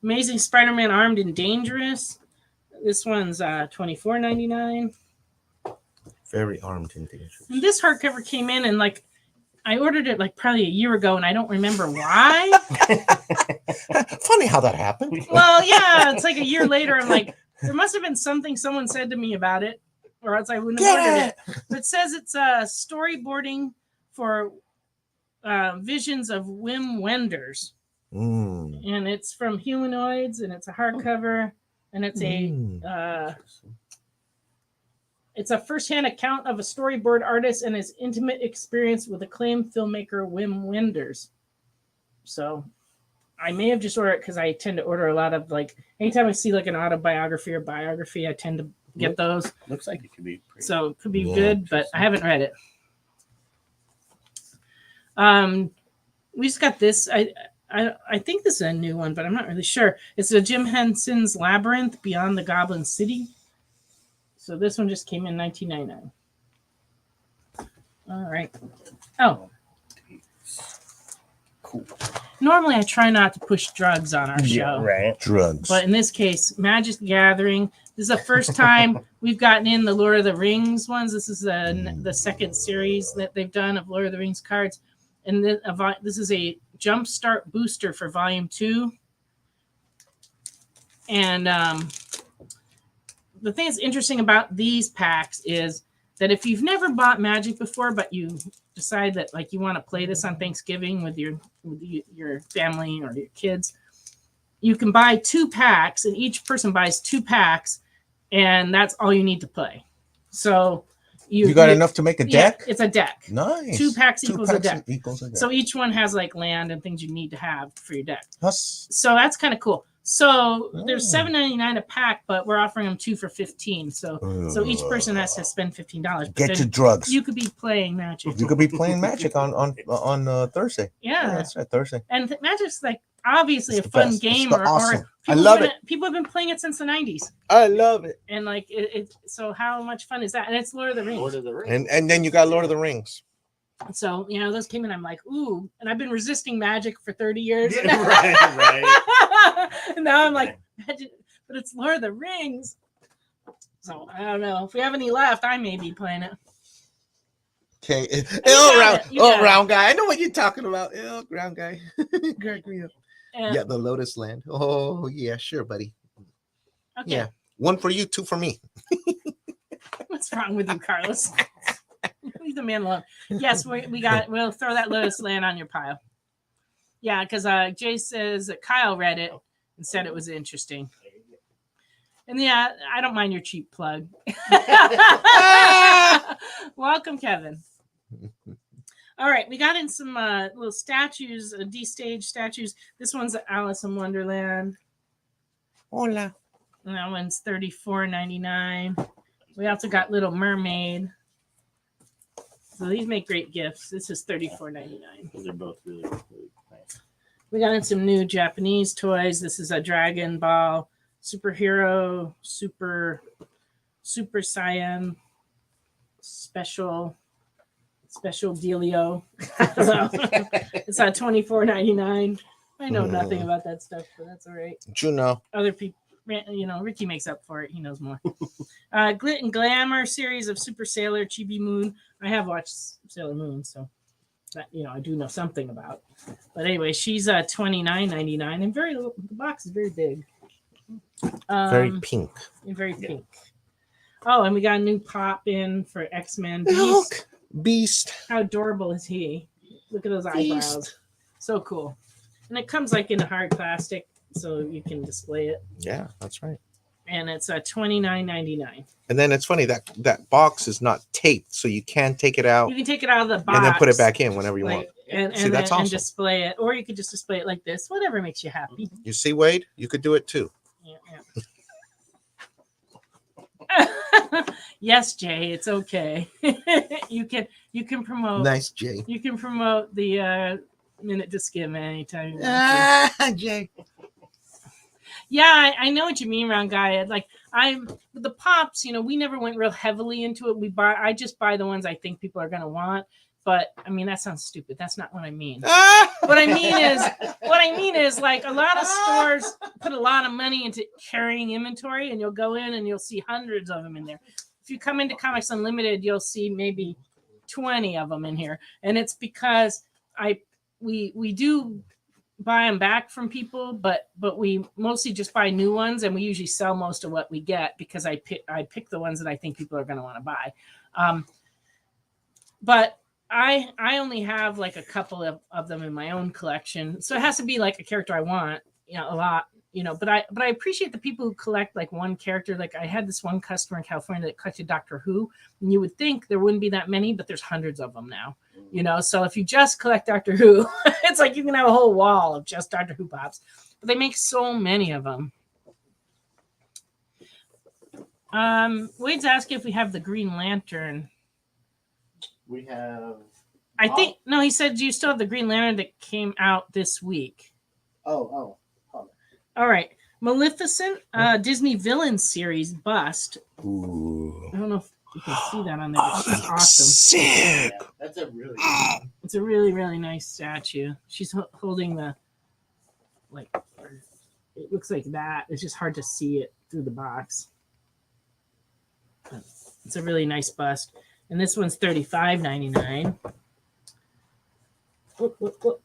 Amazing Spider-Man Armed and Dangerous. This one's $24.99. Very armed and dangerous. And this hardcover came in, and I ordered it probably a year ago, and I don't remember why. Funny how that happened. Well, yeah, it's a year later. I'm like, there must have been something someone said to me about it, or else I wouldn't have ordered it. But it says it's storyboarding for visions of Wim Wenders. And it's from Humanoids, and it's a hardcover, and it's it's a first-hand account of a storyboard artist and his intimate experience with acclaimed filmmaker Wim Wenders. So I may have just ordered it because I tend to order a lot of anytime I see an autobiography or biography, I tend to get those. Looks like it could be pretty. So it could be good, but I haven't read it. We just got this. I think this is a new one, but I'm not really sure. It's a Jim Henson's Labyrinth Beyond the Goblin City. So this one just came in $19.99. All right. Oh. cool. Normally, I try not to push drugs on our Yeah, show. right. Drugs. But in this case, Magic the Gathering. This is the first time we've gotten in the Lord of the Rings ones. This is the second series that they've done of Lord of the Rings cards. And this is a Jumpstart booster for Volume 2. And the thing that's interesting about these packs is that if you've never bought Magic before, but you decide that like you want to play this on Thanksgiving with your family or your kids, you can buy 2 packs, and each person buys 2 packs, and that's all you need to play. So you got enough to make a deck? Yeah, it's a deck. Nice. 2 packs equals a deck. Equals a deck. So each one has like land and things you need to have for your deck. That's So that's kind of cool. So there's $7.99 a pack, but we're offering them 2 for $15. So each person has to spend $15. But get then your drugs. You could be playing Magic. You could be playing Magic on Thursday. Yeah. That's right, Thursday. And Magic's like obviously It's a the fun best. game. It's awesome. I people love have it. People have been playing it since the 90s. I love it. And like so how much fun is that? And it's Lord of the Rings. Lord of the Rings. And then you got Lord of the Rings. So, those came in, I'm like, ooh. And I've been resisting Magic for 30 years. right. And now I'm like, Magic, but it's Lord of the Rings. So I don't know. If we have any left, I may be playing it. Okay. got Round guy. I know what you're talking about. Round guy. Crack me up. Yeah, the Lotus Land. Oh, yeah, sure, buddy. Okay. Yeah. 1 for you, 2 for me. What's wrong with you, Carlos? Leave the man alone. Yes, we'll throw that Lotus Land on your pile. Yeah, because Jay says that Kyle read it and said it was interesting. And yeah, I don't mind your cheap plug. Welcome, Kevin. All right, we got in some little statues, D-stage statues. This one's Alice in Wonderland. Hola. And that one's $34.99. We also got Little Mermaid. So these make great gifts. This is $34.99. Those are both really, really nice. We got in some new Japanese toys. This is a Dragon Ball superhero, Super Saiyan, special dealio. It's at $24.99. I know nothing about that stuff, but that's all right. Juno. Other people, Ricky makes up for it. He knows more. Glit and Glamour series of Super Sailor Chibi Moon. I have watched Sailor Moon, so that I do know something about. But anyway, she's $29.99, and the box is very big. Very pink. And very pink. Oh, and we got a new pop in for X-Men Look, Beast. How adorable is he? Look at those eyebrows. So cool. And it comes like in hard plastic, so you can display it. Yeah, that's right. And it's $29.99. And then it's funny that box is not taped, so you can take it out. You can take it out of the box and then put it back in whenever you want. And that's awesome. And display it, or you could just display it like this. Whatever makes you happy. You see, Wade, you could do it too. Yeah. Yes, Jay, it's okay. you can promote. Nice, Jay. You can promote the Minute to Skim anytime you want. Jay. Yeah, I know what you mean, Round Guy. Like with the pops, we never went real heavily into it. I just buy the ones I think people are gonna want. But I mean, that sounds stupid. That's not what I mean. What I mean is like a lot of stores put a lot of money into carrying inventory, and you'll go in and you'll see hundreds of them in there. If you come into Comics Unlimited, you'll see maybe 20 of them in here, and it's because we do buy them back from people, but we mostly just buy new ones, and we usually sell most of what we get because I pick the ones that I think people are going to want to buy. But I only have like a couple of them in my own collection, so it has to be like a character I want, a lot, But I appreciate the people who collect like one character. Like I had this one customer in California that collected Doctor Who, and you would think there wouldn't be that many, but there's hundreds of them now. So if you just collect Doctor Who, it's like you can have a whole wall of just Doctor Who pops. But they make so many of them. Wade's asking if we have the Green Lantern. We have. I think no. He said, "Do you still have the Green Lantern that came out this week?" Oh. All right, Maleficent, Disney villain series bust. Ooh. I don't know. You can see that on there. But she's awesome. Sick. Yeah, that's a really. It's a really, really nice statue. She's holding the, like, it looks like that. It's just hard to see it through the box. It's a really nice bust. And this one's $35.99. Whoop, whoop, whoop.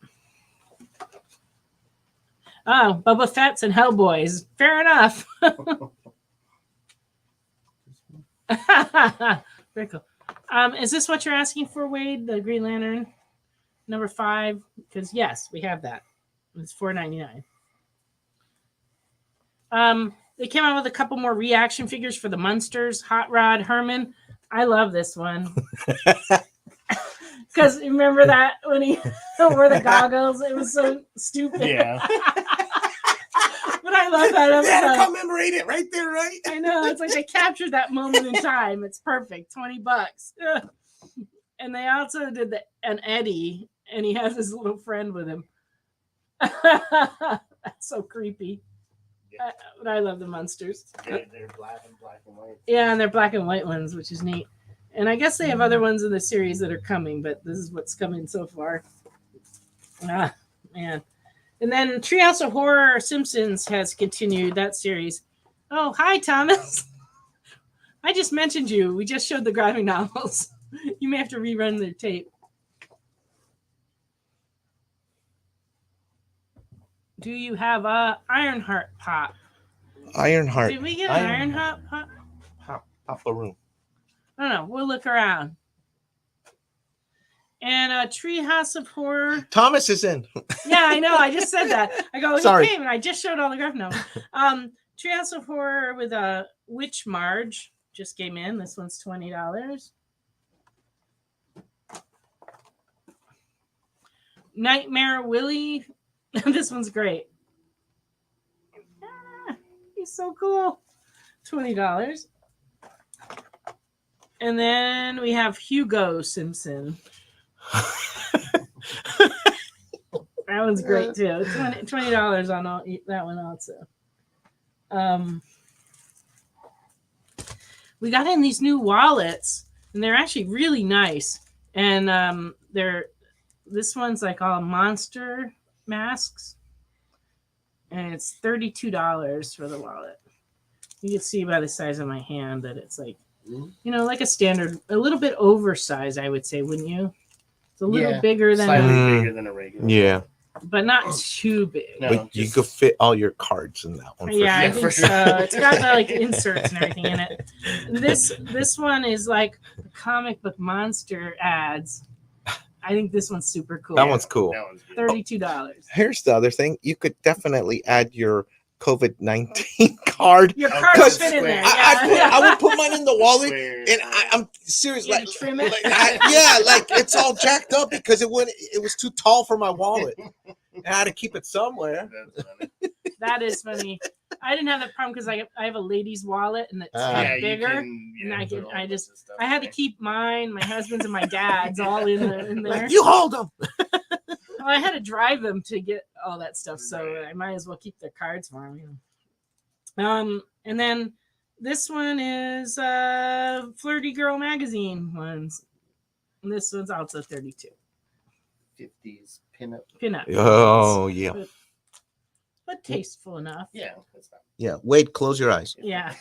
Oh, Boba Fett's and Hellboys. Fair enough. Very cool. Is this what you're asking for, Wade? The Green Lantern number 5? Because yes, we have that. It's $4.99. They came out with a couple more reaction figures for the Munsters. Hot Rod Herman. I love this one. Because remember that when he wore the goggles? It was so stupid. Yeah. But I love that episode. Yeah, commemorate it right there, right? I know. It's like they captured that moment in time. It's perfect. $20. And they also did an Eddie, and he has his little friend with him. That's so creepy. Yeah. But I love the Munsters. They're black and white. Yeah, and they're black and white ones, which is neat. And I guess they have other ones in the series that are coming, but this is what's coming so far. Ah, man. And then Treehouse of Horror Simpsons has continued that series. Oh, hi, Thomas. I just mentioned you. We just showed the graphic novels. You may have to rerun their tape. Do you have a Ironheart pop? Ironheart. Did we get an Ironheart pop? Papa room. I don't know. We'll look around. And Treehouse of Horror. Thomas is in. Yeah, I know. I just said that. I go, Sorry. he came, and I just showed all the graphic novels. Treehouse of Horror with a Witch Marge just came in. This one's $20. Nightmare Willie. This one's great. Ah, he's so cool. $20. And then we have Hugo Simpson. That one's great too. $20 on all, that one also. We got in these new wallets, and they're actually really nice. And this one's like all monster masks, and it's $32 for the wallet. You can see by the size of my hand that it's like, like a standard, a little bit oversized, I would say, wouldn't you? It's a little bigger than slightly bigger than a regular. Yeah. But not too big. No, But you could fit all your cards in that one. Yeah, I sure. think For sure. so. It's got like inserts and everything in it. This one is like comic book monster ads. I think this one's super cool. That one's cool. That one's good. $32. Here's the other thing. You could definitely add your COVID-19 card. Your Oh, cards because fit in there. I would put mine in the wallet, Square. and I'm serious. You Like, trim it? like it's all jacked up because it was too tall for my wallet. I had to keep it somewhere. That's funny. That is funny. I didn't have that problem because I have a lady's wallet and it's Yeah, bigger. and I had to keep mine, my husband's, and my dad's all in there. Like, you hold them. Well, I had to drive them to get all that stuff, so I might as well keep their cards for them. And then this one is Flirty Girl magazine ones. And this one's also 32. 50s pinup. Pinup. Oh yeah, but tasteful enough. Yeah, that's not. yeah. Wade, close your eyes. Yeah.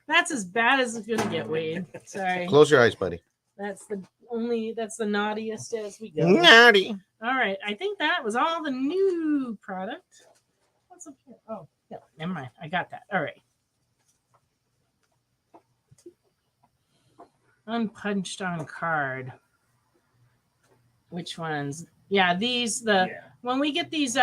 That's as bad as it's gonna get, Wade. Sorry. Close your eyes, buddy. That's the naughtiest as we go. Naughty. All right. I think that was all the new product. What's up here? Oh, yeah, never mind. I got that. All right. Unpunched on card. Which ones? Yeah, when we get these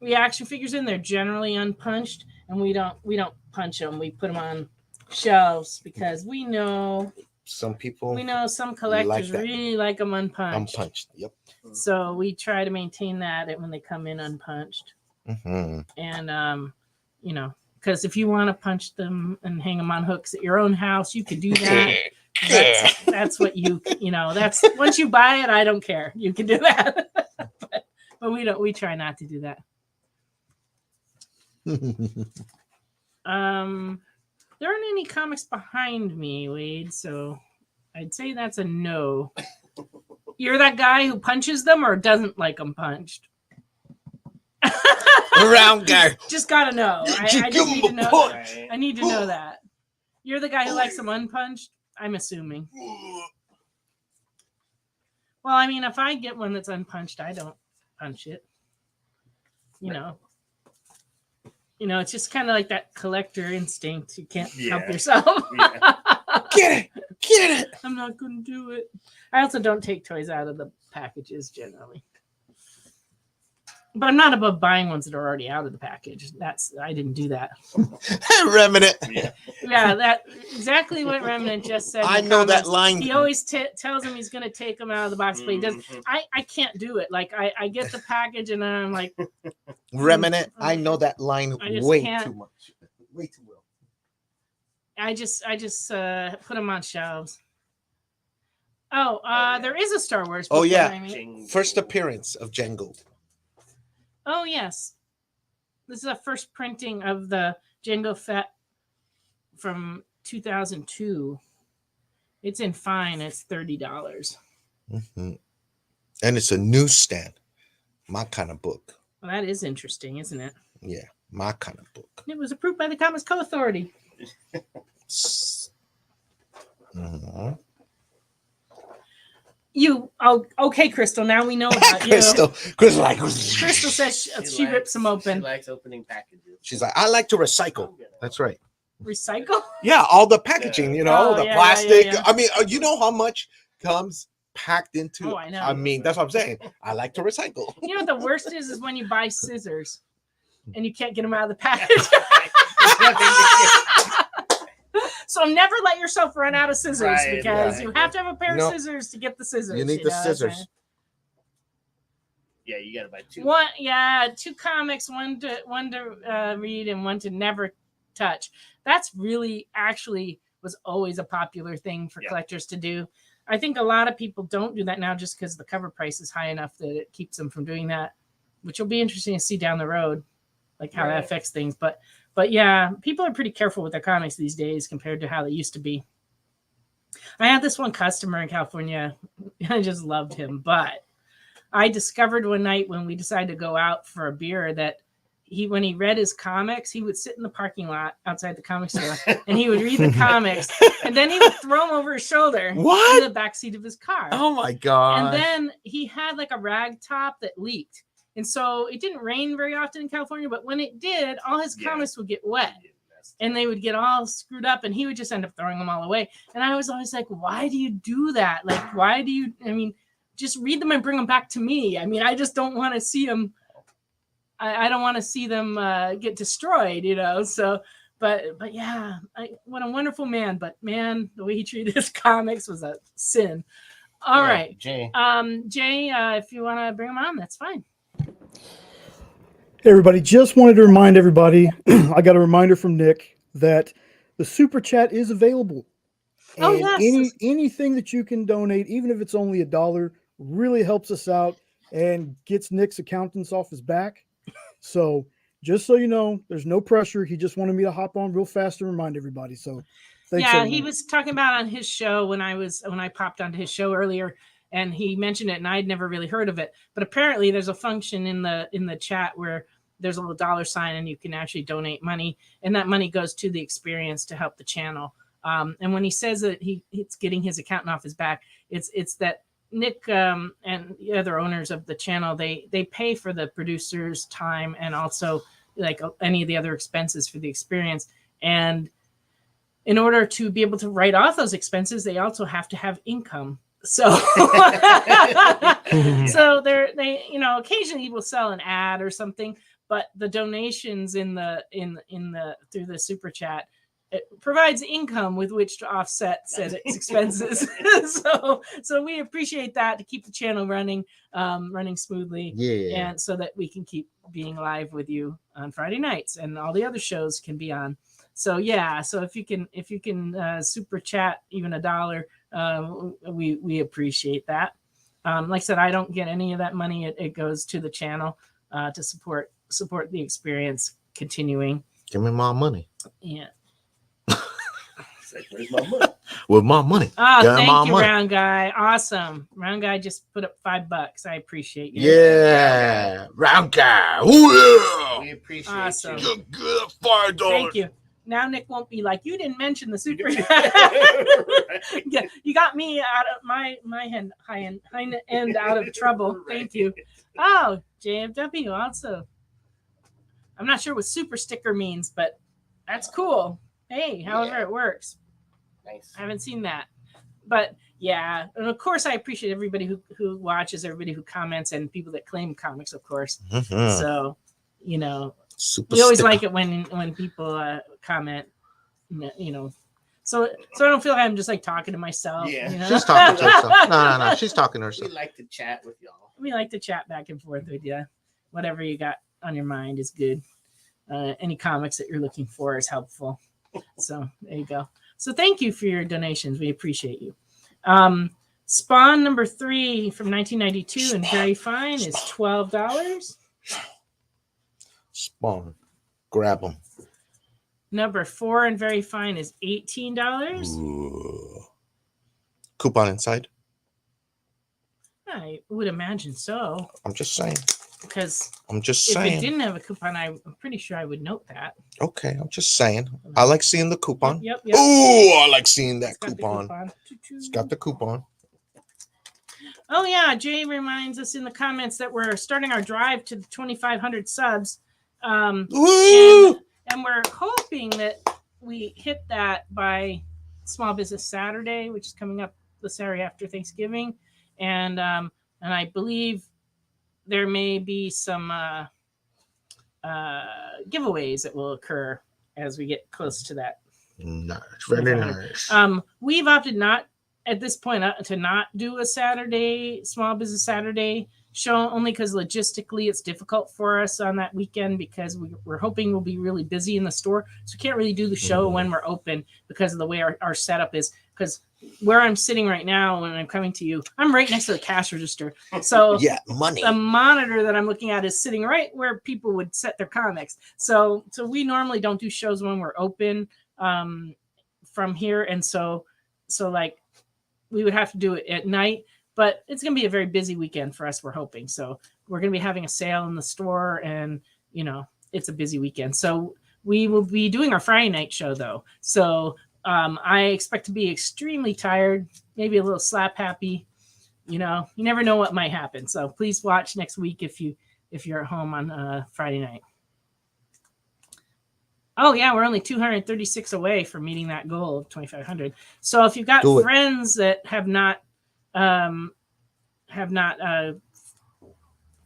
reaction figures in, they're generally unpunched, and we don't punch them. We put them on shelves because we know some collectors like that. really like them unpunched. Unpunched. Yep. So we try to maintain that when they come in unpunched. Mm-hmm. And because if you want to punch them and hang them on hooks at your own house, you can do that. That's what that's once you buy it, I don't care. You can do that. but we try not to do that. There aren't any comics behind me, Wade, so I'd say that's a no. You're that guy who punches them or doesn't like them punched? Round guy. Just gotta know. I Give just him need a to know. punch. I need to know that. You're the guy who likes them unpunched? I'm assuming. Well, I mean, if I get one that's unpunched, I don't punch it. You know, it's just kind of like that collector instinct. You can't help yourself. Get it. I'm not going to do it. I also don't take toys out of the packages generally. But I'm not above buying ones that are already out of the package. I didn't do that. Remnant. Yeah, that exactly what Remnant just said. I know that line. He always tells him he's going to take them out of the box, but he doesn't. I can't do it. Like I get the package and then I'm like, Remnant. I know that line way too much. Way too well. I just put them on shelves. Oh, there is a Star Wars book. Oh yeah, behind me. first appearance of Django. Oh yes, this is the first printing of the Jango Fett from 2002. It's in fine. It's $30. Mm-hmm. And it's a newsstand. My kind of book. Well, that is interesting, isn't it? Yeah, my kind of book. It was approved by the Comics Co Authority. Mm-hmm. Okay, Crystal. Now we know about you. Crystal says she rips them open. She likes opening packages. She's like, I like to recycle. That's right. Recycle? Yeah, all the packaging, the plastic. Yeah. I mean, you know how much comes packed into. Oh, I know. I mean, that's what I'm saying. I like to recycle. You know what the worst is when you buy scissors and you can't get them out of the package. So never let yourself run out of scissors because you have to have a pair of scissors to get the scissors. You need the scissors. Yeah, you gotta buy two. Two comics, one to read and one to never touch. That's really actually was always a popular thing for collectors to do. I think a lot of people don't do that now just because the cover price is high enough that it keeps them from doing that, which will be interesting to see down the road, like how that affects things. But yeah, people are pretty careful with their comics these days compared to how they used to be. I had this one customer in California. I just loved him. But I discovered one night when we decided to go out for a beer that when he read his comics, he would sit in the parking lot outside the comic store and he would read the comics and then he would throw them over his shoulder in the backseat of his car. Oh my God. And then he had like a rag top that leaked. And so it didn't rain very often in California, but when it did, all his comics would get wet and they would get all screwed up and he would just end up throwing them all away. And I was always like, why do you do that? Like, why do you, just read them and bring them back to me. I just don't want to see them. I don't want to see them get destroyed, so, but yeah, what a wonderful man, but man, the way he treated his comics was a sin. All right. Jay, if you want to bring him on, that's fine. Hey everybody, just wanted to remind everybody, I got a reminder from Nick that the super chat is available. And yes. anything that you can donate, even if it's only $1, really helps us out and gets Nick's accountants off his back. So just so you know, there's no pressure. He just wanted me to hop on real fast and remind everybody. So thanks. Yeah, everyone. he was talking about on his show when I popped onto his show earlier, and he mentioned it, and I'd never really heard of it. But apparently, there's a function in the chat where there's a little $sign, and you can actually donate money, and that money goes to the experience to help the channel. And when he says that it's getting his accountant off his back, it's that Nick and the other owners of the channel, they pay for the producer's time and also like any of the other expenses for the experience. And in order to be able to write off those expenses, they also have to have income. So, so they occasionally will sell an ad or something, but the donations in the through the super chat, it provides income with which to offset said expenses. so we appreciate that to keep the channel running smoothly. Yeah. And so that we can keep being live with you on Friday nights and all the other shows can be on. So yeah, so if you can super chat even $1, we appreciate that. Like I said, I don't get any of that money. It goes to the channel to support the experience continuing. Give me my money. Yeah. said, where's my money? With my money. Oh, Got my thank you, money. Round Guy. Awesome. Round Guy just put up $5. I appreciate you. Yeah. Round guy. Oh, We appreciate Awesome. you. yeah. Good $5. Thank you. Now Nick won't be like, you didn't mention the super. Right. Yeah, you got me out of my high end out of trouble. Thank you. Oh, JFW also. I'm not sure what super sticker means, but that's cool. Hey, however it works. Nice. I haven't seen that. But yeah, and of course I appreciate everybody who watches, everybody who comments, and people that claim comics, of course. Mhm. So, you know, Super we always sticker. like it when people comment, you know. So I don't feel like I'm just like talking to myself. Yeah. You know? She's talking to herself. No. She's talking to We herself. like to chat with y'all. We like to chat back and forth with you. Whatever you got on your mind is good. Any comics that you're looking for is helpful. So there you go. So thank you for your donations. We appreciate you. Spawn number 3 from 1992 and Very Fine is $12. Spawn. Grab them. Number 4 and Very Fine is $18. Coupon inside. I would imagine so, I'm just saying. because I'm just if it saying. didn't have a coupon, I'm pretty sure I would note that. Okay, I'm just saying. I like seeing the coupon. Yep. Oh, I like seeing that It's got the coupon. It's got the coupon. Oh yeah, Jay reminds us in the comments that we're starting our drive to 2,500 subs, Woo! and we're hoping that we hit that by Small Business Saturday, which is coming up the Saturday after Thanksgiving, and I believe there may be some giveaways that will occur as we get close to that. Nice. Very nice. We've opted not at this point to not do a Saturday Small Business Saturday show, only because logistically it's difficult for us on that weekend, because we're hoping we'll be really busy in the store, so we can't really do the show when we're open because of the way our setup is. Because where I'm sitting right now when I'm coming to you, I'm right next to the cash register, so Yeah, money. the monitor that I'm looking at is sitting right where people would set their comics. So we normally don't do shows when we're open from here, and so like we would have to do it at night. But it's going to be a very busy weekend for us, we're hoping. So we're going to be having a sale in the store, and it's a busy weekend. So we will be doing our Friday night show though. So I expect to be extremely tired, maybe a little slap happy. You never know what might happen. So please watch next week if you're at home on Friday night. Oh yeah, we're only 236 away from meeting that goal of 2,500. So if you've got friends that have not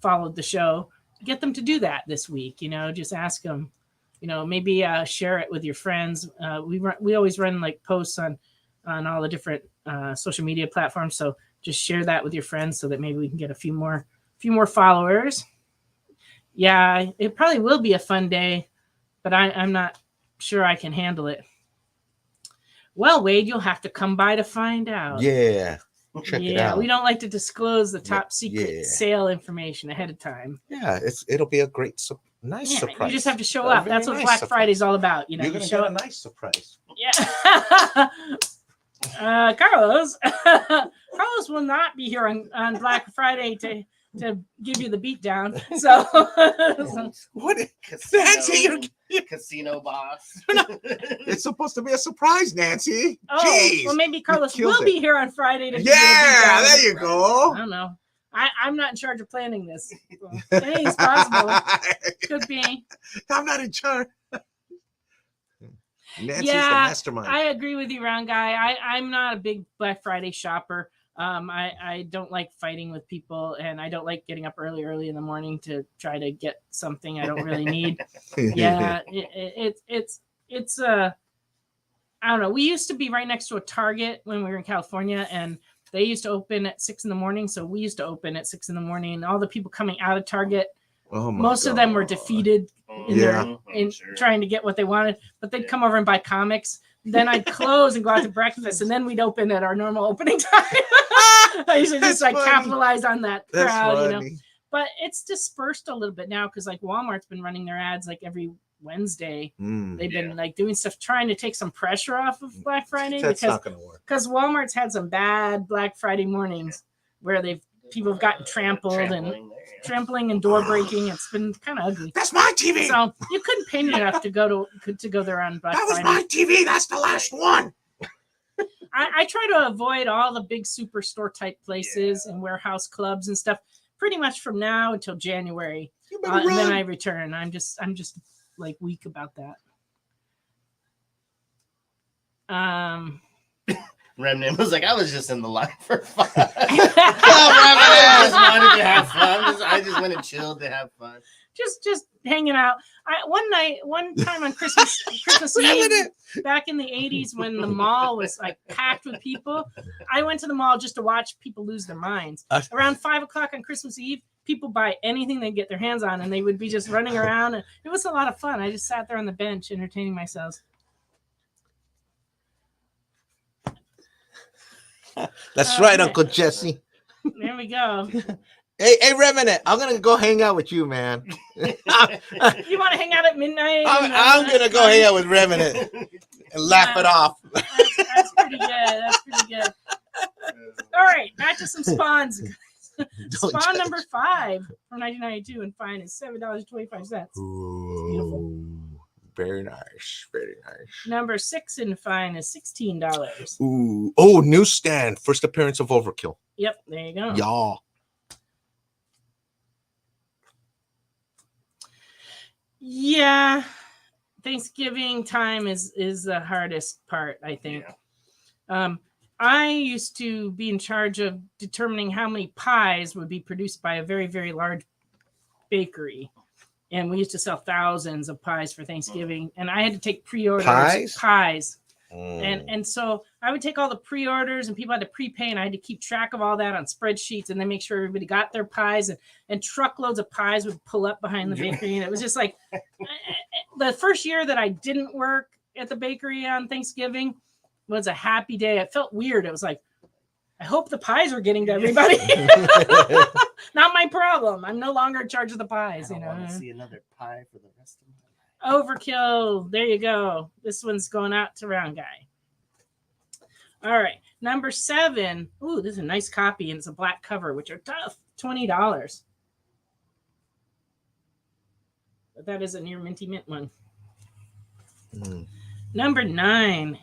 followed the show, get them to do that this week. Just ask them. Maybe share it with your friends. We always run like posts on all the different social media platforms. So just share that with your friends so that maybe we can get a few more followers. Yeah, it probably will be a fun day, but I'm not sure I can handle it. Well, Wade, you'll have to come by to find out. Yeah. Check it out. We don't like to disclose the top secret sale information ahead of time. Yeah, it'll be a great nice surprise. You just have to show up. That's what Black Friday's all about. You're gonna get a nice surprise. Yeah. Carlos will not be here on Black Friday to give you the beat down. So what? Nancy, Casino boss. It's supposed to be a surprise, Nancy. Oh, Jeez. well, maybe Carlos will be here on Friday to give you the beat Yeah, down. there you go. I don't know. I'm not in charge of planning this. So anything's possible. Could be. I'm not in charge. Nancy's the Yeah, mastermind. I agree with you, Round Guy. I'm not a big Black Friday shopper. I don't like fighting with people, and I don't like getting up early in the morning to try to get something I don't really need. Yeah, it's I don't know. We used to be right next to a Target when we were in California, and they used to open at 6 a.m. So we used to open at 6 a.m. And all the people coming out of Target, most of them were defeated in trying to get what they wanted, but they'd come over and buy comics. Then I'd close and go out to breakfast, and then we'd open at our normal opening time. I usually just capitalize on that crowd, But it's dispersed a little bit now because like Walmart's been running their ads like every Wednesday. Mm. They've been like doing stuff, trying to take some pressure off of Black Friday. That's not going to work. Because Walmart's had some bad Black Friday mornings where people have gotten trampled and trampling and door breaking. It's been kind of ugly. That's my TV. So you couldn't pay me enough to go there on Black Friday. That was my TV. That's the last one. I try to avoid all the big superstore type places and warehouse clubs and stuff pretty much from now until January. And then I return. I'm just like weak about that. Remnant was like, I was just in the line for fun. I just wanted to have fun. I just went and chilled to have fun. Just hanging out. One time on Christmas Eve, back in the 80s when the mall was like packed with people, I went to the mall just to watch people lose their minds. Around 5:00 on Christmas Eve, people buy anything they get their hands on, and they would be just running around. And it was a lot of fun. I just sat there on the bench entertaining myself. That's right, Uncle Jesse. There we go. Hey, Remnant, I'm gonna go hang out with you, man. You want to hang out at midnight? I'm gonna go hang out with Remnant and laugh it off. That's pretty good. All right, back to some spawns. Spawn number 5 from 1992 and fine is $7.25. Beautiful. Very nice. Number 6 in fine is $16. Ooh. Oh, newsstand. First appearance of Overkill. Yep, there you go. Y'all. Yeah. Thanksgiving time is the hardest part, I think. Yeah. I used to be in charge of determining how many pies would be produced by a very, very large bakery. And we used to sell thousands of pies for Thanksgiving. And I had to take pre-orders. Pies. And so I would take all the pre-orders and people had to prepay, and I had to keep track of all that on spreadsheets and then make sure everybody got their pies, and truckloads of pies would pull up behind the bakery. And it was just like the first year that I didn't work at the bakery on Thanksgiving was a happy day. It felt weird. It was like, I hope the pies are getting to everybody. Not my problem. I'm no longer in charge of the pies. I want to see another pie for the rest of my life. Overkill. There you go. This one's going out to Round Guy. All right. Number 7. Ooh, this is a nice copy, and it's a black cover, which are tough. $20. But that is a near minty mint one. Number 9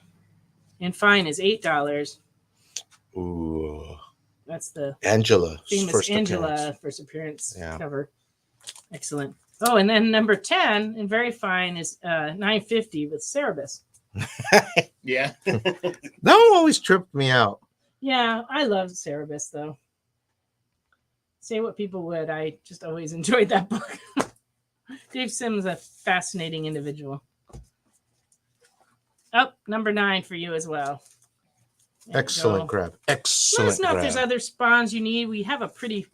in fine is $8. Ooh. That's the Angela. Famous Angela first appearance cover. Excellent. Oh, and then number 10 in very fine is $9.50 with Cerebus. Yeah. That one always tripped me out. Yeah, I love Cerebus though. Say what people would, I just always enjoyed that book. Dave Sims, a fascinating individual. Oh, number 9 for you as well. Excellent grab. Excellent. Let us know if there's other spawns you need. We have a pretty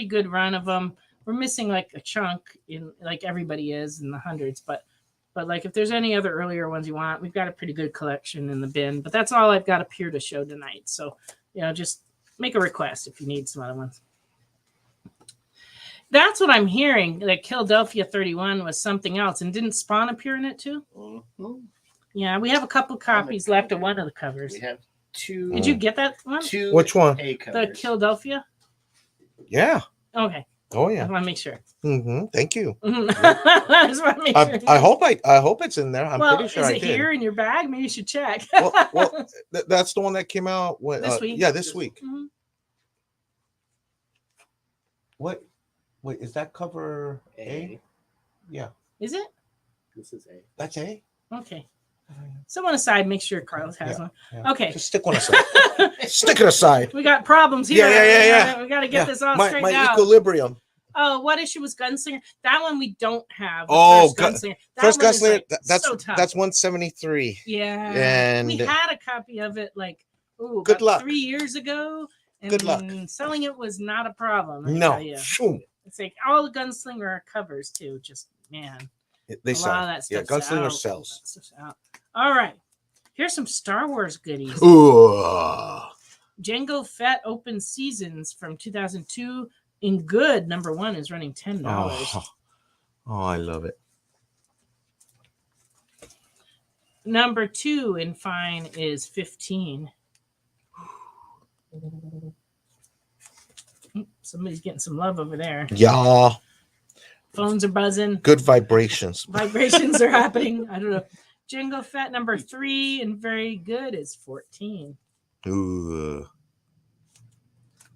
good run of them. We're missing like a chunk in like everybody is in the hundreds, but like if there's any other earlier ones you want, we've got a pretty good collection in the bin. But that's all I've got up here to show tonight. So just make a request if you need some other ones. That's what I'm hearing. Like Philadelphia 31 was something else, and didn't Spawn appear in it too? Mm-hmm. Yeah, we have a couple copies left of one of the covers. We have 2. Did you get that one? 2. Which one? The Philadelphia. Yeah. Okay. Oh yeah. I want to make sure. Thank you. I just want to make sure. I hope it's in there. I'm pretty sure I did. Is it here in your bag? Maybe you should check. well, that's the one that came out when, this week. Yeah, this week. Mm-hmm. What? Wait, is that cover A? Yeah. Is it? This is A. That's A? Okay. Someone aside, make sure Carlos has one. Yeah. Okay. Just stick one aside. Stick it aside. We got problems here. Yeah. We got to get this all straightened my out. equilibrium. Oh, what issue was Gunslinger? That one we don't have. Oh, Gunslinger. First Gunslinger. That's so tough. That's 173. Yeah. And we had a copy of it good luck. 3 years ago. And good luck. Selling it was not a problem. No. It's like all the Gunslinger are covers too. Just man. They sell. Lot of that stuff. Gunslinger sells. All right. Here's some Star Wars goodies. Ooh. Jango Fett Open Seasons from 2002. In good, number 1 is running $10. Oh, I love it. Number 2 in fine is 15. Somebody's getting some love over there. Yeah. Phones are buzzing. Good vibrations. Vibrations are happening. I don't know. Jingle Fett number 3 and very good is 14. Ooh.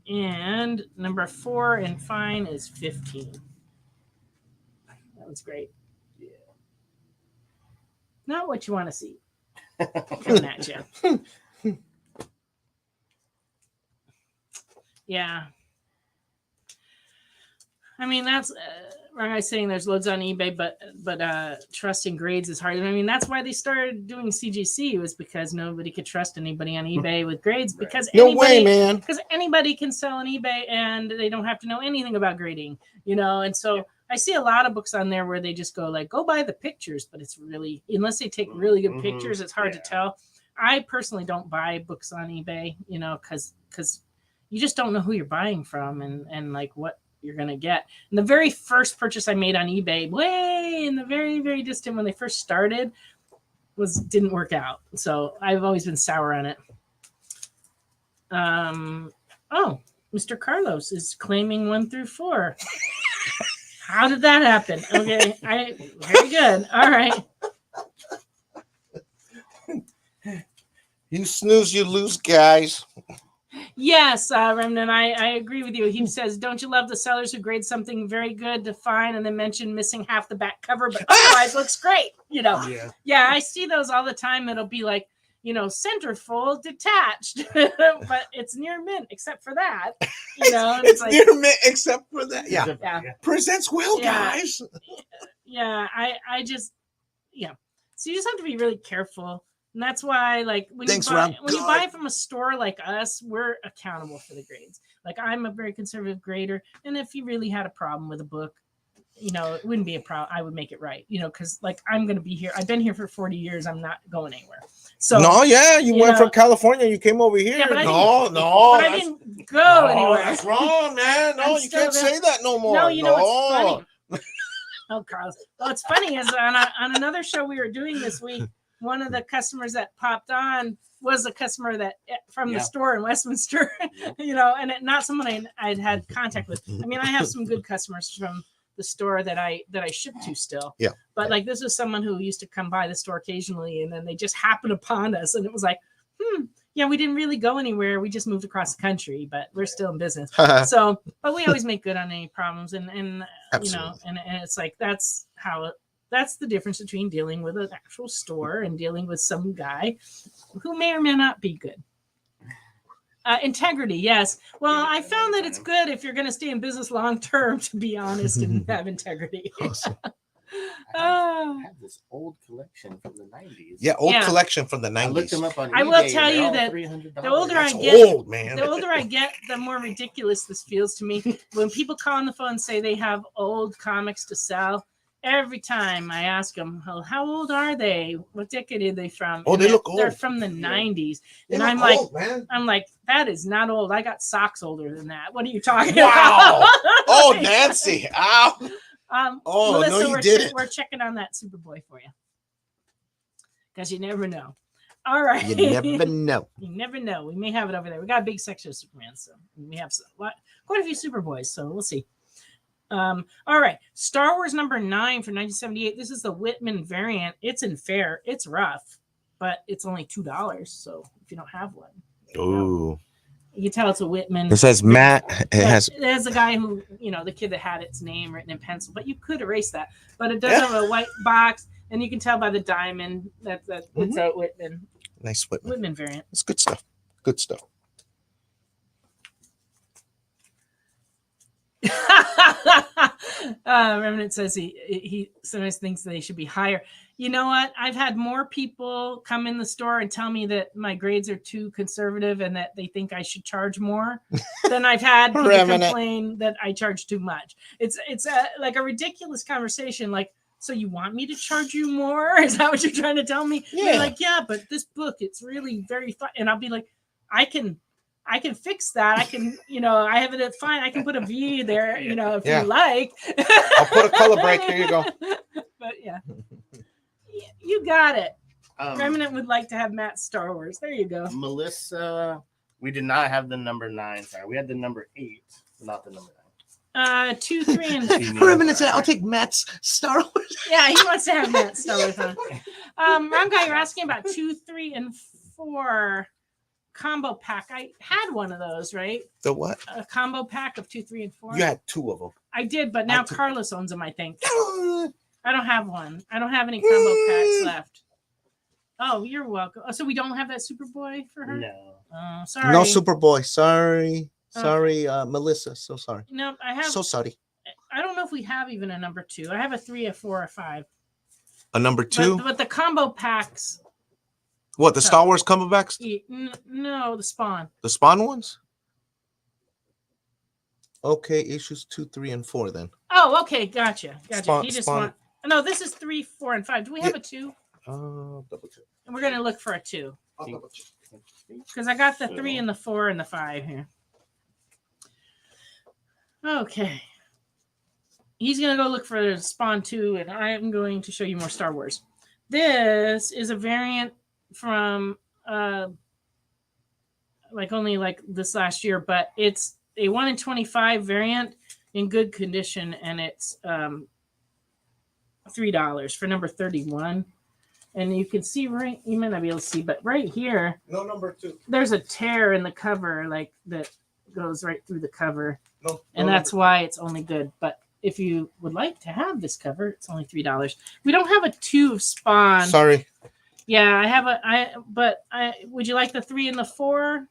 And number 4 and fine is 15. That was great. Yeah. Not what you want to see. Coming at you. Yeah. I mean, that's I'm not saying there's loads on eBay, but trusting grades is hard. And I mean, that's why they started doing CGC, was because nobody could trust anybody on eBay with grades, because man. Because anybody can sell on eBay and they don't have to know anything about grading, you know. And so I see a lot of books on there where they just go like, go buy the pictures, but it's really, unless they take really good pictures, it's hard to tell. I personally don't buy books on eBay, you know, because you just don't know who you're buying from and like what you're going to get. And the very first purchase I made on eBay, way in the very, very distant when they first started, didn't work out. So I've always been sour on it. Oh, Mr. Carlos is claiming 1 through 4. How did that happen? Okay, very good. All right. You snooze, you lose, guys. Yes, Remnant, I agree with you. He says, don't you love the sellers who grade something very good to fine and then mention missing half the back cover, but otherwise looks great, you know? Yeah, I see those all the time. It'll be like, you know, centerfold detached, but it's near mint except for that, you know? It's like, near mint except for that. Yeah. Presents well, Yeah. guys. Yeah, I just, yeah. So you just have to be really careful. And that's why, like, when you buy from a store like us, we're accountable for the grades. Like, I'm a very conservative grader, and if you really had a problem with a book, you know, it wouldn't be a problem. I would make it right, you know, because like I'm going to be here. I've been here for 40 years. I'm not going anywhere. So you went from California. You came over here. Yeah, but I didn't go anywhere. That's wrong, man. No, you can't say that no more. No, you know what's funny? Oh, Carlos. What's funny is on another show we were doing this week, one of the customers that popped on was a customer that from the store in Westminster, you know, and not someone I'd had contact with. I mean, I have some good customers from the store that I ship to still. Yeah. But like this was someone who used to come by the store occasionally, and then they just happened upon us, and it was like, yeah, we didn't really go anywhere. We just moved across the country, but we're still in business. So, but we always make good on any problems, and you know, and it's like that's the difference between dealing with an actual store and dealing with some guy who may or may not be good. Integrity, yes. Well, I found that it's good if you're going to stay in business long term to be honest and have integrity. Awesome. I have this old collection from the 90s. Yeah, collection from the 90s. I looked them up on eBay. I will tell you that the older I get, the older I get, the more ridiculous this feels to me. When people call on the phone and say they have old comics to sell, every time I ask them, well, how old are they? What decade are they from? Oh, they look old. They're from the 90s. And I'm like, that is not old. I got socks older than that. What are you talking about? Oh, Nancy. Ow. Melissa, no, you didn't. We're checking on that Superboy for you. Because you never know. All right. You never know. You never know. We may have it over there. We got a big section of Superman, so we have quite a few Superboys, so we'll see. All right. Star Wars number 9 from 1978. This is the Whitman variant. It's in fair. It's rough, but it's only $2. So if you don't have one, you can tell it's a Whitman. It says Matt. There's a guy who, you know, the kid that had its name written in pencil, but you could erase that. But it does have a white box, and you can tell by the diamond that it's a Whitman. Nice Whitman variant. It's good stuff. Good stuff. Remnant says he sometimes thinks they should be higher. You know what? I've had more people come in the store and tell me that my grades are too conservative and that they think I should charge more than I've had people complain that I charge too much. It's like a ridiculous conversation. Like, so you want me to charge you more? Is that what you're trying to tell me? Yeah. You're like, yeah, but this book, it's really very fun. And I'll be like, I can fix that. I can, you know, I have it fine. I can put a V there, you know, if you like. I'll put a color break. Here you go. But yeah, you got it. Remnant would like to have Matt's Star Wars. There you go. Melissa, we did not have the number 9. Sorry, we had the number 8, not the number 9. 2, 3, and Remnant said, "I'll take Matt's Star Wars." Yeah, he wants to have Matt's Star Wars on. Wrong guy, you're asking about 2, 3, and 4 combo pack. I had one of those, right? The what? A combo pack of 2, 3, and 4. You had 2 of them. I did, but now Carlos owns them, I think. I don't have one. I don't have any combo packs left. Oh, you're welcome. Oh, so we don't have that Superboy for her? No. Oh, sorry. No Superboy. Sorry. Sorry, Melissa. So sorry. No, I have. So sorry. I don't know if we have even a number 2. I have a 3, a 4, a 5. A number 2? But the combo packs. What, the Star Wars combo packs? No, the Spawn. The Spawn ones? Okay, issues 2, 3, and 4 then. Oh, okay, gotcha. Spawn, He just Spawn. want. No, this is 3, 4, and 5. Do we have a 2? Double check. And we're gonna look for a 2 I'll double check. because I got the 3 and the 4 and the 5 here. Okay. He's gonna go look for Spawn 2, and I'm going to show you more Star Wars. This is a variant from only this last year, but it's a 1 in 25 variant in good condition, and it's $3 for number 31. And you can see you might not be able to see, but right here, No number 2. there's a tear in the cover, that goes right through the cover. No. And that's why it's only good. But if you would like to have this cover, it's only $3. We don't have a 2 of Spawn. Sorry. Yeah, I have would you like the 3 and the 4?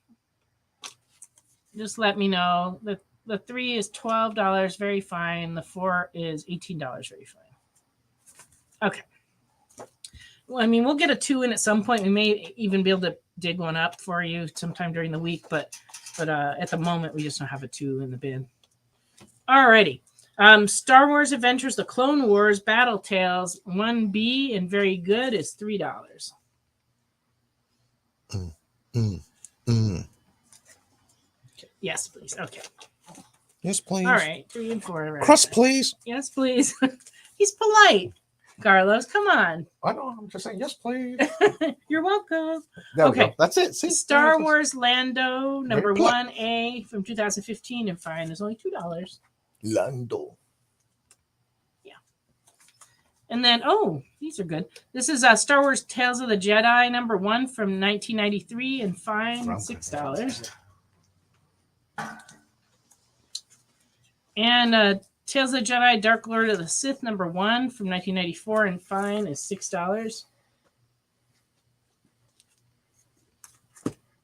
Just let me know. The 3 is $12, very fine. The 4 is $18, very fine. Okay. Well, I mean, we'll get a 2 in at some point. We may even be able to dig one up for you sometime during the week, but at the moment we just don't have a 2 in the bin. Alrighty. Star Wars Adventures: The Clone Wars Battle Tales 1B and very good is $3. Yes, please. Okay. Yes, please. All right. 3 and 4. Right. Crust, please. Yes, please. He's polite. Carlos, come on. I know. I'm just saying, yes, please. You're welcome. There we Okay. go. That's it. See? Star Wars Lando, number Very 1A from 2015 and fine is only $2. Lando. Yeah. And then, these are good. This is Star Wars Tales of the Jedi, number 1 from 1993 and fine, $6. And Tales of the Jedi, Dark Lord of the Sith, number 1 from 1994 and fine is $6.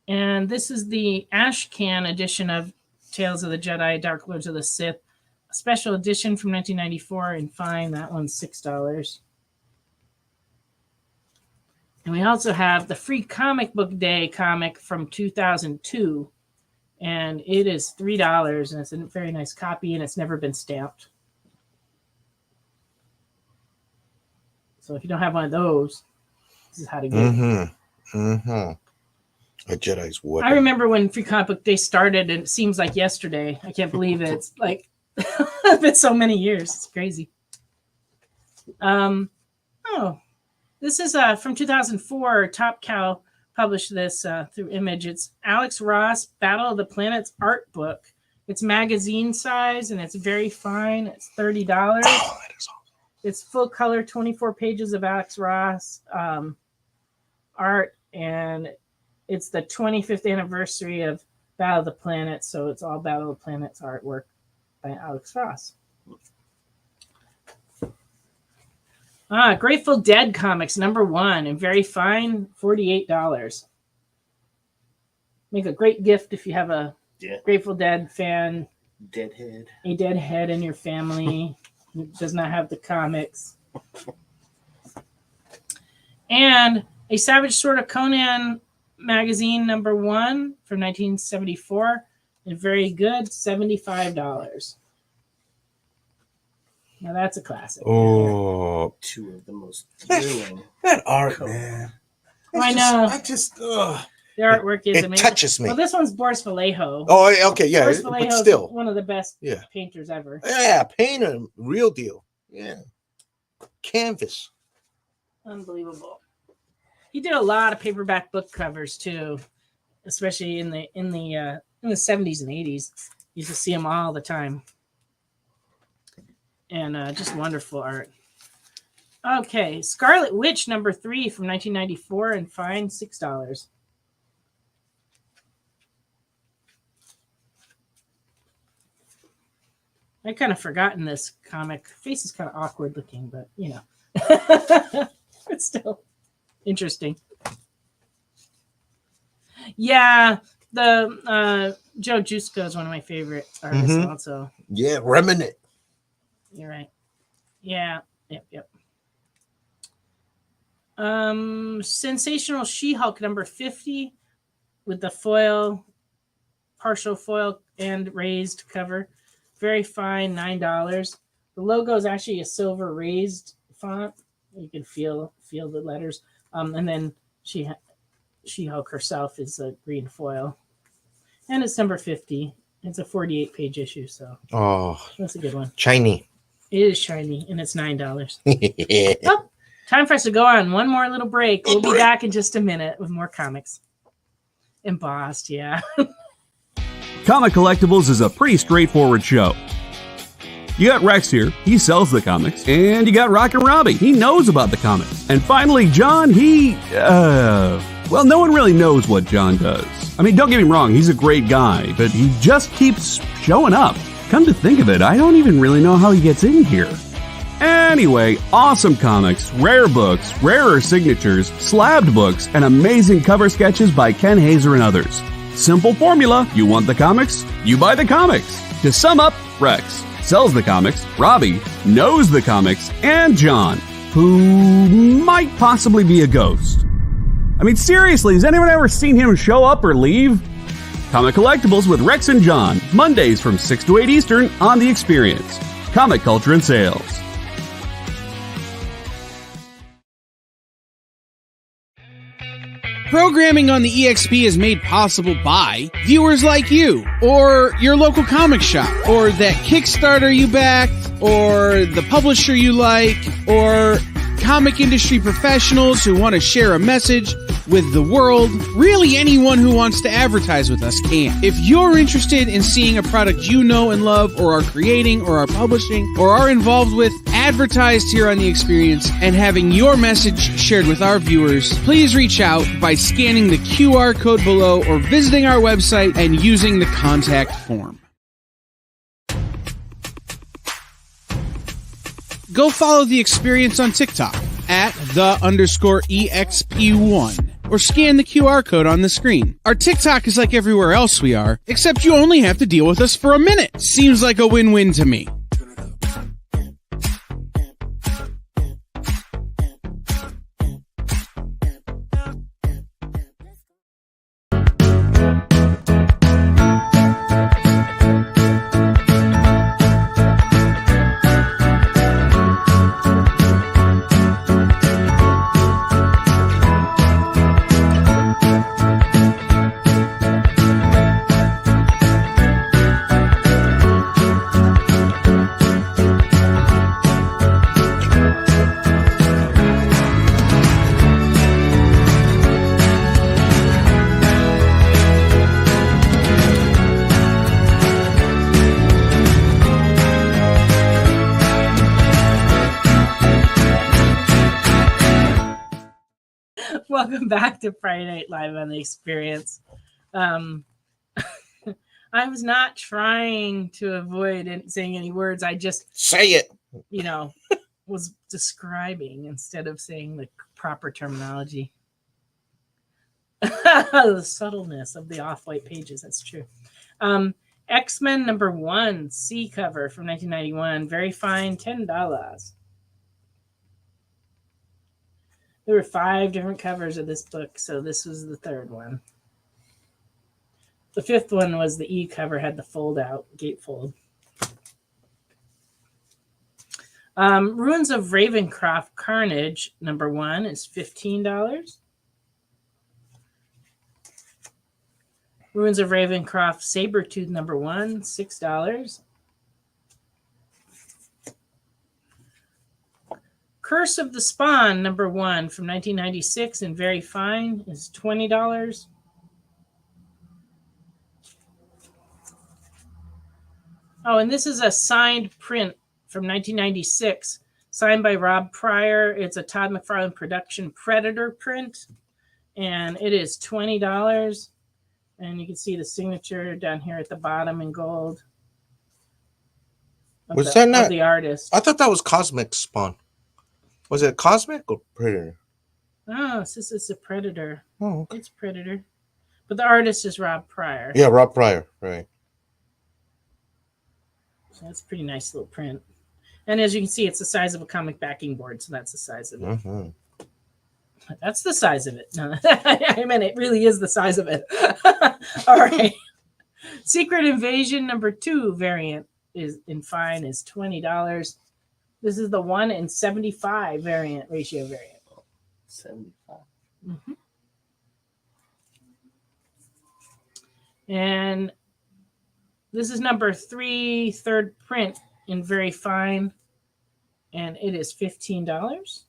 And this is the Ashcan edition of Tales of the Jedi, Dark Lords of the Sith, a special edition from 1994 and fine. That one's $6. And we also have the Free Comic Book Day comic from 2002. And it is $3, and it's a very nice copy, and it's never been stamped. So if you don't have one of those, this is how to get it. A Jedi's wood. I remember when Free Comic Book Day started, and it seems like yesterday. I can't believe it. It's like it's been so many years. It's crazy. This is from 2004. Top Cow published this through Image. It's Alex Ross Battle of the Planets art book. It's magazine size and it's very fine. It's $30. Oh, that is awesome. It's full color, 24 pages of Alex Ross art, and it's the 25th anniversary of Battle of the Planets, so it's all Battle of the Planets artwork by Alex Ross. Grateful Dead comics, number 1, and very fine, $48. Make a great gift if you have a Grateful Dead fan. Deadhead. A deadhead in your family who does not have the comics. And a Savage Sword of Conan magazine, number 1 from 1974, and very good, $75. Now that's a classic. Oh, 2 of the most thrilling. that art, man. I know. The artwork is it amazing. touches me. Well, this one's Boris Vallejo. Oh, okay, yeah, Boris but Vallejo still, is one of the best Yeah. painters ever. yeah, painter, real deal. Yeah, canvas. Unbelievable. He did a lot of paperback book covers too, especially in the 70s and 80s. You used to see them all the time, and just wonderful art. Okay, Scarlet Witch #3 from 1994, and fine $6. I kind of forgotten this comic. Face is kind of awkward looking, but you know, it's still interesting. Yeah, the Joe Jusko is one of my favorite artists. Also, yeah, Remnant. You're right. Yeah, yep. Sensational She-Hulk #50 with the foil, partial foil and raised cover. Very fine, $9. The logo is actually a silver raised font. You can feel the letters. And then She-Hulk herself is a green foil. And it's #50. It's a 48-page issue, so that's a good one. Shiny. It is shiny, and it's $9. Oh, time for us to go on one more little break. We'll be back in just a minute with more comics. Embossed, yeah. Comic Collectibles is a pretty straightforward show. You got Rex here, he sells the comics, and you got Rockin' Robbie, he knows about the comics. And finally, John, well, no one really knows what John does. I mean, don't get me wrong, he's a great guy, but he just keeps showing up. Come to think of it, I don't even really know how he gets in here. Anyway, awesome comics, rare books, rarer signatures, slabbed books, and amazing cover sketches by Ken Hazer and others. Simple formula, you want the comics, you buy the comics. To sum up, Rex sells the comics, Robbie knows the comics, and John, who might possibly be a ghost. I mean, seriously, has anyone ever seen him show up or leave? Comic Collectibles with Rex and John, Mondays from 6 to 8 Eastern on The Experience. Comic Culture and Sales. Programming on the EXP is made possible by viewers like you, or your local comic shop, or that Kickstarter you backed, or the publisher you like, or comic industry professionals who want to share a message with the world. Really, anyone who wants to advertise with us can. If you're interested in seeing a product you know and love, or are creating, or are publishing, or are involved with, advertised here on The Experience, and having your message shared with our viewers, please reach out by scanning the QR code below or visiting our website and using the contact form. Go follow The Experience on TikTok at @the_EXP1 or scan the QR code on the screen. Our TikTok is like everywhere else we are, except you only have to deal with us for a minute. Seems like a win-win to me. Welcome back to Friday Night Live on The Experience. I was not trying to avoid saying any words. I just say it. Was describing instead of saying the proper terminology. The subtleness of the off-white pages. That's true. X-Men #1 C cover from 1991. Very fine, $10. There were 5 different covers of this book, so this was the 3rd one. The 5th one was the E cover, had the fold-out gatefold. Ruins of Ravencroft Carnage #1 is $15. Ruins of Ravencroft Sabretooth #1, $6. Curse of the Spawn, number 1 from 1996 and very fine is $20. Oh, and this is a signed print from 1996, signed by Rob Pryor. It's a Todd McFarlane production Predator print, and it is $20. And you can see the signature down here at the bottom in gold. Was that not the artist? I thought that was Cosmic Spawn. Was it Cosmic or Predator? Oh, this is a Predator. Oh, okay. It's Predator. But the artist is Rob Pryor. Yeah, Rob Pryor, right. So that's a pretty nice little print. And as you can see, it's the size of a comic backing board, so that's the size of it. Mm-hmm. That's the size of it. No, I mean, it really is the size of it. All right. Secret Invasion number 2 variant is in fine is $20. This is the 1 in 75 ratio variant. 75. Mm-hmm. And this is number 3, third print in very fine, and it is $15.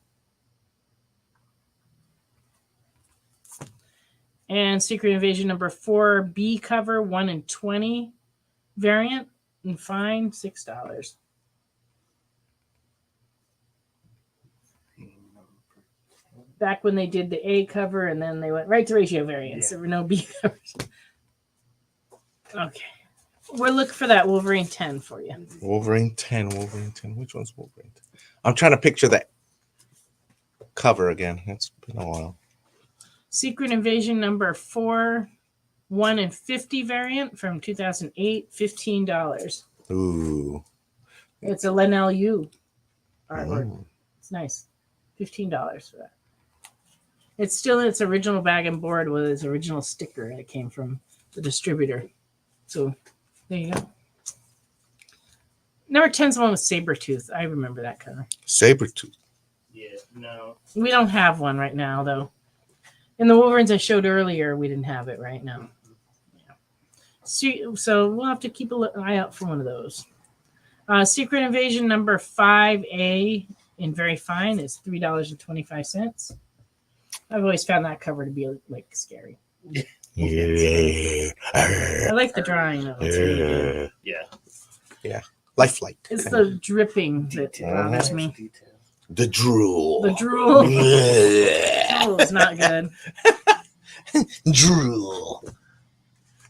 And Secret Invasion number 4, B cover, 1 in 20 variant, and fine, $6. Back when they did the A cover, and then they went right to ratio variants. There were no B covers. Okay. We're looking for that Wolverine 10 for you. Wolverine 10. Which one's Wolverine 10? I'm trying to picture that cover again. It's been a while. Secret Invasion number 4, 1 in 50 variant from 2008, $15. Ooh. It's a Linnell Yu artwork. Oh. It's nice. $15 for that. It's still in its original bag and board with its original sticker. It came from the distributor. So there you go. Number 10's the one with Sabretooth. I remember that cover. Sabretooth. Yeah, no. We don't have one right now, though. In the Wolverines I showed earlier, we didn't have it right now. Yeah. So we'll have to keep an eye out for one of those. Secret Invasion number 5A in very fine is $3.25. I've always found that cover to be like scary. Yeah. I like the drawing though. It's really good. Yeah. Lifelike. It's the dripping that bothers me. The drool. The drool. Drool is not good. Drool.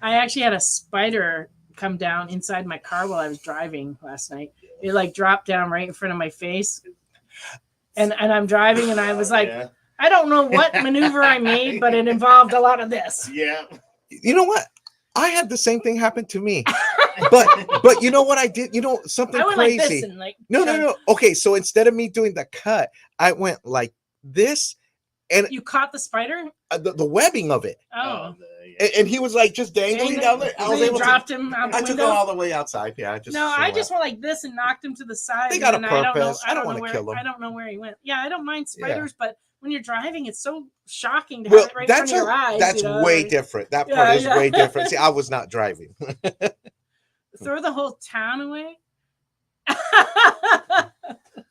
I actually had a spider come down inside my car while I was driving last night. It like dropped down right in front of my face. And I'm driving and I was like, I don't know what maneuver I made, but it involved a lot of this. Yeah. You know what? I had the same thing happen to me. But you know what I did? You know, something I went crazy. like this and like No. Okay, so instead of me doing the cut, I went like this, and you caught the spider? The webbing of it. Oh. And he was like just dangling down there. I was able dropped to, him out the I took window? him all the way outside. Yeah, I just went like this and knocked him to the side. They got a and purpose. I don't wanna know where, kill him. I don't know where he went. Yeah, I don't mind spiders, but when you're driving, it's so shocking to Well, have it right in front of your eyes. that's way different. That part is way different. See, I was not driving. Throw the whole town away?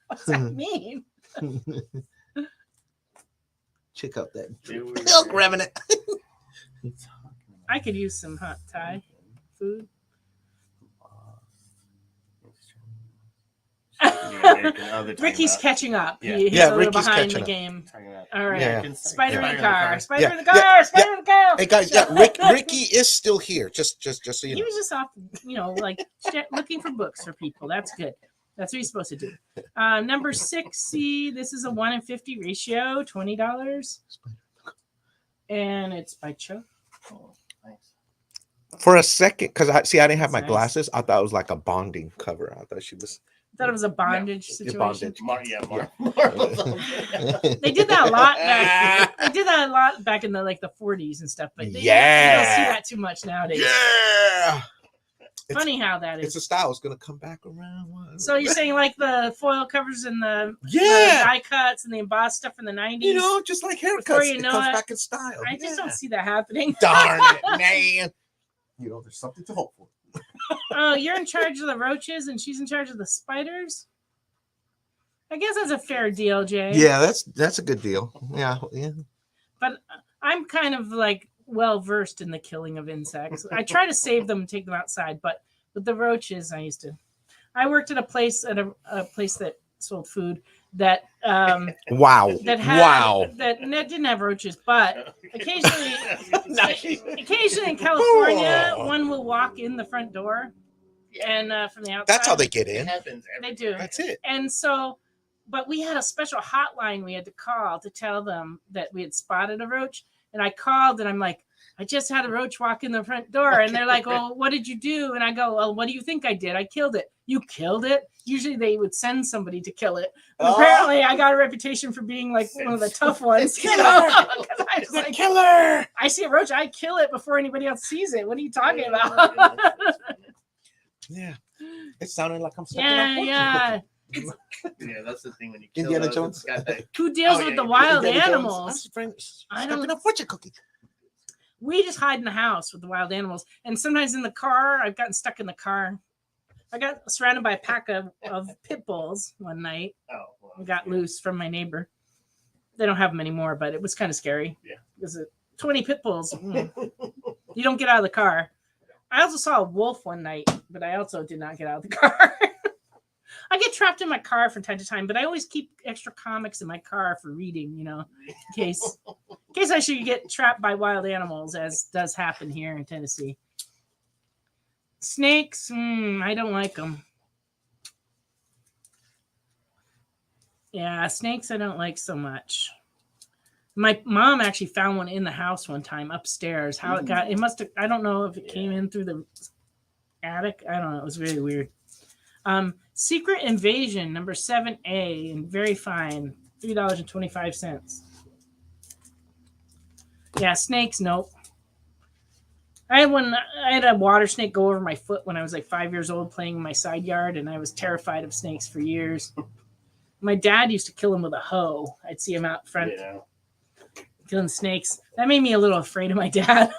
What's that mean? Check out that milk revenant. I could use some hot Thai food. Ricky's catching up. He's a little behind the game. All right. Yeah. Spider in the car. Spider Yeah. in the car. Spider in the car. Hey guys, Ricky is still here. Just so you know. He was just off, like looking for books for people. That's good. That's what he's supposed to do. Number 60. This is a 1 in 50 ratio, $20. And it's by Chuck. Oh, nice. For a second, because I didn't have my Nice. glasses. I thought it was like a bonding cover. I thought she was. I thought it was a bondage situation. Bondage. They did that a lot back. They did that a lot back in the 40s and stuff. But you don't see that too much nowadays. Yeah. Funny how that is. It's a style. It's gonna come back around. So you're saying like the foil covers and the die cuts and the embossed stuff from the 90s? You know, just like haircuts. Before you it know comes it, back in style. I just don't see that happening. Darn it, man. You know, there's something to hope for. Oh, you're in charge of the roaches and she's in charge of the spiders? I guess that's a fair deal, Jay. Yeah, that's a good deal. Yeah. But I'm kind of like well versed in the killing of insects. I try to save them and take them outside, but with the roaches, I worked at a place that sold food that Wow. that didn't have roaches, but occasionally in California, one will walk in the front door and from the outside. That's how they get It in. happens. They do. That's it. And so, but we had a special hotline we had to call to tell them that we had spotted a roach. And I called and I'm like, I just had a roach walk in the front door. And they're like, well, what did you do? And I go, well, what do you think I did? I killed it. You killed it? Usually they would send somebody to kill it. But apparently I got a reputation for being like one of the tough ones. You know? I was like, killer. I see a roach, I kill it before anybody else sees it. What are you talking about? Yeah. It sounded like I'm stuck Yeah. Yeah, that's the thing when you kill Indiana those, Jones. it's got that- Who deals with the wild animals? I don't know. Fortune cookie. We just hide in the house with the wild animals. And sometimes in the car, I've gotten stuck in the car. I got surrounded by a pack of pit bulls one night. Oh, well, I got loose from my neighbor. They don't have them anymore, but it was kind of scary. Yeah. Because 20 pit bulls. You don't get out of the car. I also saw a wolf one night, but I also did not get out of the car. I get trapped in my car from time to time, but I always keep extra comics in my car for reading, you know, in case I should get trapped by wild animals, as does happen here in Tennessee. Snakes, I don't like them. Yeah, snakes I don't like so much. My mom actually found one in the house one time upstairs. How it got, it must have, I don't know if it came in through the attic. I don't know. It was really weird. Secret Invasion, number 7A, and very fine, $3.25. Yeah, snakes, nope. I had a water snake go over my foot when I was like 5 years old playing in my side yard, and I was terrified of snakes for years. My dad used to kill them with a hoe. I'd see him out front killing snakes. That made me a little afraid of my dad.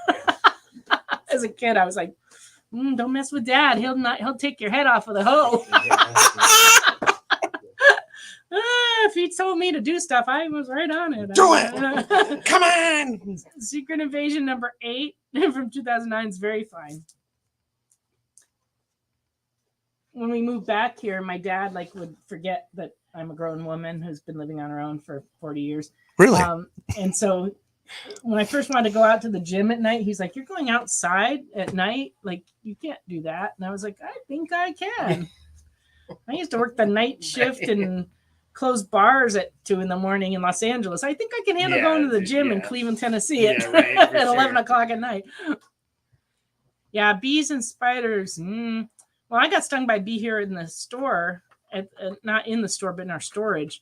As a kid, I was like, don't mess with Dad. He'll take your head off with a hoe. If he told me to do stuff, I was right on it. Do it. Come on. Secret Invasion number 8 from 2009 is very fine. When we moved back here, my dad would forget that I'm a grown woman who's been living on her own for 40 years. Really? And so when I first wanted to go out to the gym at night, he's like, you're going outside at night? Like, you can't do that. And I was like, I think I can. I used to work the night shift and close bars at 2 a.m. in Los Angeles. I think I can handle going to the gym in Cleveland, Tennessee at 11 o'clock at night. Yeah, bees and spiders. Well, I got stung by a bee here in the store, not in the store, but in our storage.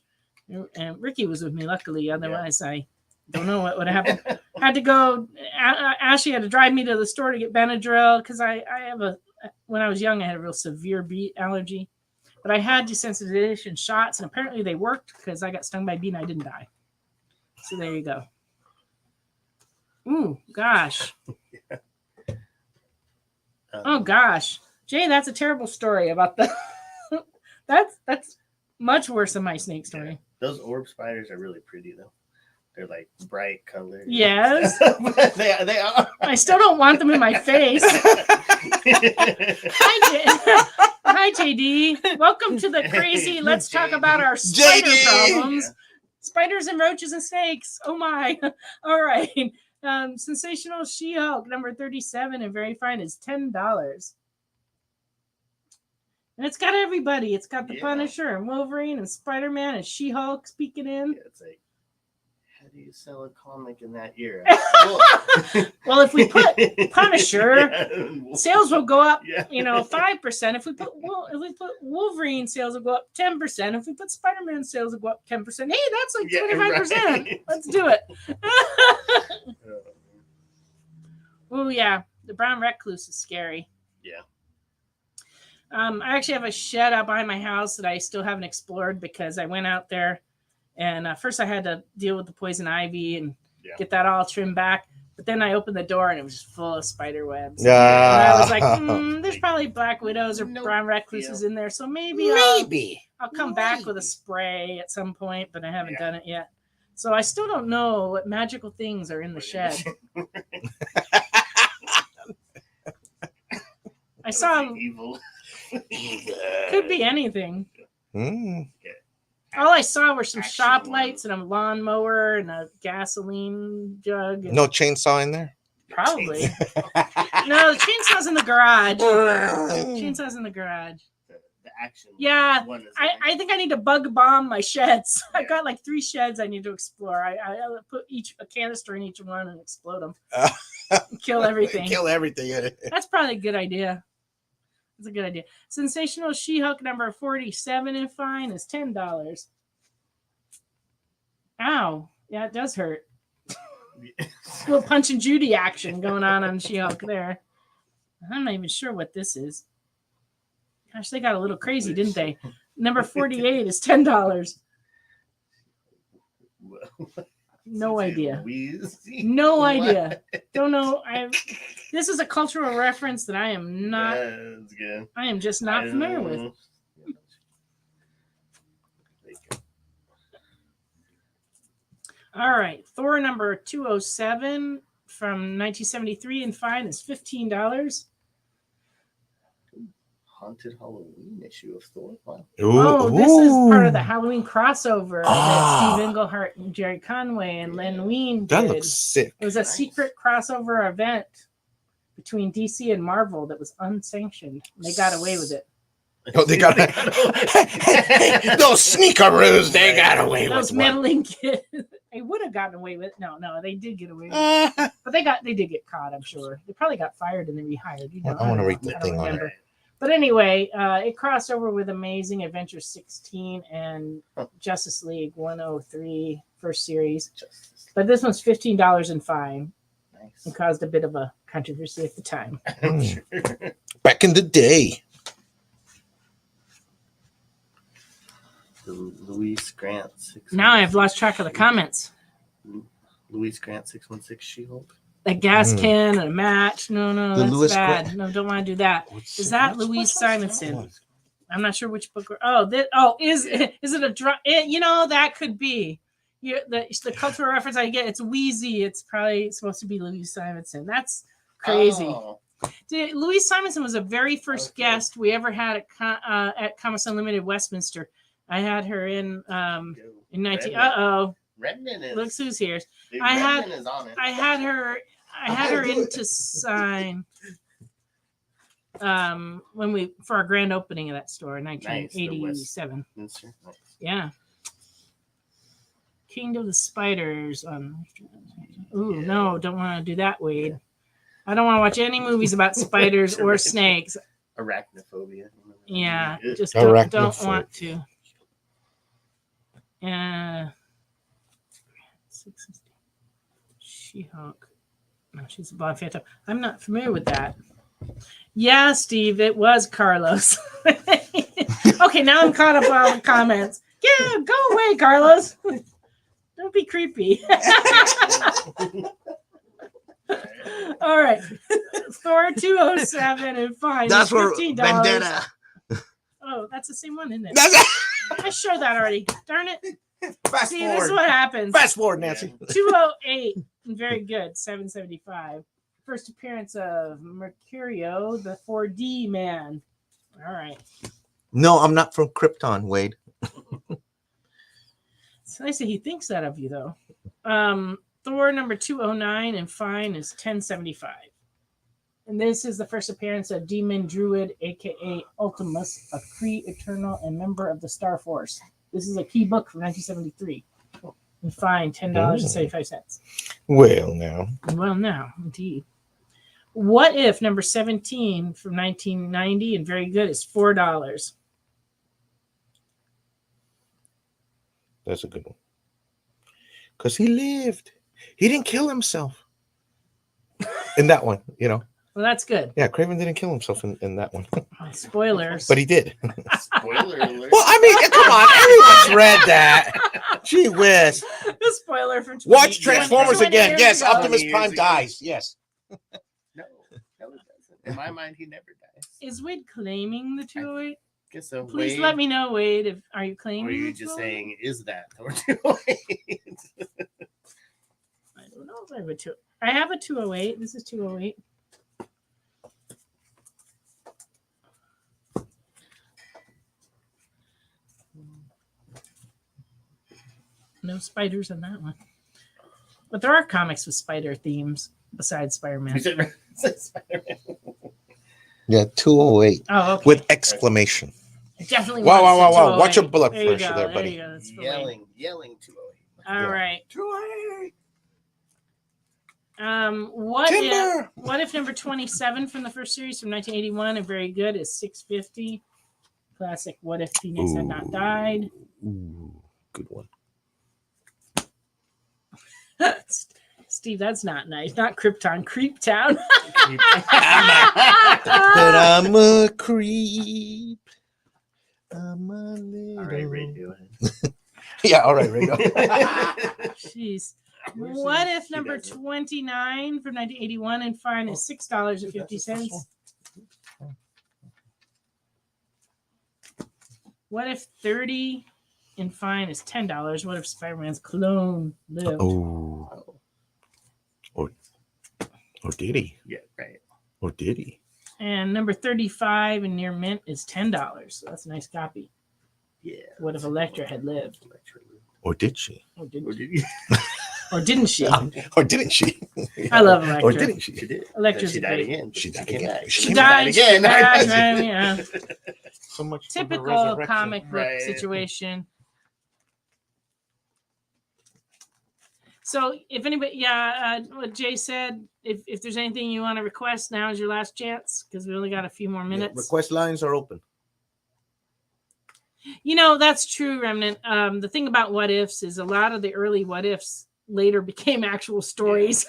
And Ricky was with me, luckily. Otherwise, I don't know what would have happened. Had to go. Ashley had to drive me to the store to get Benadryl because when I was young, I had a real severe bee allergy. But I had desensitization shots, and apparently they worked because I got stung by a bee and I didn't die. So there you go. Ooh, gosh. Oh, gosh. Jay, that's a terrible story about the... that's much worse than my snake story. Those orb spiders are really pretty, though. They're like bright colors. Yes. they are. I still don't want them in my face. Hi, JD. Welcome to the crazy. Let's talk about our spider problems. Yeah. Spiders and roaches and snakes. Oh my. All right. Sensational She-Hulk number 37 and very fine is $10. And it's got everybody. It's got the Punisher and Wolverine and Spider-Man and She-Hulk speaking in. Yeah, it's like, how do you sell a comic in that era? Well, if we put Punisher, sales will go up, 5%. If we put Wolverine, sales will go up 10%. If we put Spider-Man, sales will go up 10%. Hey, that's like 25%. Right. Let's do it. Oh yeah, the brown recluse is scary. Yeah. I actually have a shed out behind my house that I still haven't explored because I went out there and first I had to deal with the poison ivy and get that all trimmed back. But then I opened the door and it was just full of spider webs. And I was like, there's probably Black Widows or brown recluses in there. So maybe I'll come back with a spray at some point, but I haven't done it yet. So I still don't know what magical things are in the shed. I saw evil. Could be anything. All I saw were some shop lights and a lawnmower and a gasoline jug. No chainsaw in there? Probably. No, the chainsaw's in the garage. Chainsaw's in the garage. The action. Yeah, I think I need to bug bomb my sheds. I've got like 3 sheds I need to explore. I put a canister in each one and explode them. Kill everything. Kill everything. That's probably a good idea. That's a good idea. Sensational She-Hulk number 47 in fine is $10. Ow. Yeah, it does hurt. A little Punch and Judy action going on She-Hulk there. I'm not even sure what this is. Gosh, they got a little crazy, didn't they? Number 48 is $10. No idea. No idea. Don't know. This is a cultural reference that I am not. That's good. I am just not familiar with. All right, Thor number 207 from 1973 in fine is $15. Haunted Halloween issue of Thor. Wow. This is part of the Halloween crossover that Steve Englehart and Jerry Conway and Len Wein did. That looks sick. It was a secret crossover event between DC and Marvel that was unsanctioned. They got away with it. Oh, they got those sneakeroos. They got away with those meddling kids. They would have gotten away with it. No, they did get away with it. But they did get caught. I'm sure they probably got fired and then rehired. I want to read the thing on it. But anyway, it crossed over with Amazing Adventure 16 and Justice League 103 first series. But this one's $15 in fine. Nice. And caused a bit of a controversy at the time. Back in the day. Louise Grant. Now I've lost track of the comments. Louise Grant 616 She-Hulk. A gas can and a match. No, that's Lewis bad. No, don't want to do that. Is that Louise Simonson? I'm not sure which book. Is it a drum? That could be. The cultural reference I get. It's Wheezy. It's probably supposed to be Louise Simonson. That's crazy. Oh. Louise Simonson was the very first guest we ever had at Comics Unlimited Westminster. I had her in 19. Redmond is. Looks who's here. I had her in to sign for our grand opening of that store in 1987. Nice. Yeah. Kingdom of the Spiders on. Ooh, no, don't want to do that, Wade. I don't want to watch any movies about spiders or snakes. Arachnophobia. Yeah, just don't want to. She-Hulk. No, she's a blonde phantom. I'm not familiar with that. Yeah, Steve, it was Carlos. Okay, now I'm caught up on all the comments. Yeah, go away, Carlos. Don't be creepy. All right. Thor 207 and fine. That's where Vendetta. Oh, that's the same one, isn't it? I showed that already. Darn it. Fast forward. This is what happens. Fast forward, Nancy. 208. Very good. 775. First appearance of Mercurio, the 4D man. All right. No, I'm not from Krypton, Wade. It's nice that he thinks that of you, though. Thor number 209 and fine is 1075. And this is the first appearance of Demon Druid, a.k.a. Ultimus, a Kree Eternal and member of the Star Force. This is a key book from 1973. And fine, $10.75. Well, now, indeed. What If, number 17 from 1990, and very good, is $4. That's a good one. Because he lived. He didn't kill himself. In that one, Well, that's good. Yeah, Craven didn't kill himself in that one. Spoilers. But he did. Spoiler alert. Well, I mean, come on. Everyone's read that. Gee whiz. Spoiler for Watch 20 Transformers 20 again. years Yes, ago. Optimus 20 Prime years ago. dies. Yes. No, it doesn't. In my mind, he never dies. Is Wade claiming the 208? Guess so. Please Wade, let me know, Wade. If are you claiming? Or are you the just 208? saying, is that or 208? I don't know if I have a 2. I have a 208. This is 208. No spiders in that one. But there are comics with spider themes besides Spider-Man. Spider-Man. Yeah, 208 Oh, okay. with exclamation. I definitely Wow, want wow, some wow, wow. Watch your 208. blood There you pressure go, there, there buddy. you go. That's for Wade. Yelling 208. All right. 208. What if number 27 from the first series from 1981 and very good is 650? Classic What If Phoenix Had Not Died. Ooh, good one. Steve, that's not nice. Not Krypton, Creeptown. But I'm a creep. I'm a little... All right, radio. Yeah, all right, radio. Jeez. What if number 29 from 1981 and fine is $6.50? What if 30 and fine is $10? What if Spider-Man's clone lived? Oh. Or did he? Yeah, right. Or did he? And number 35 and near mint is $10. So that's a nice copy. Yeah. What if Elektra had lived? Or did she? Or didn't she? Or didn't she? Or didn't she? I love Elektra. Or didn't she? She did. Electra's She died great. again. She died came again. back. She She came died again. again. Yeah. So much for the Typical resurrection. comic book Right. situation. So if anybody, what Jay said, if there's anything you want to request, now is your last chance because we only got a few more minutes. Request lines are open. You know, that's true, Remnant. The thing about what ifs is a lot of the early what ifs later became actual stories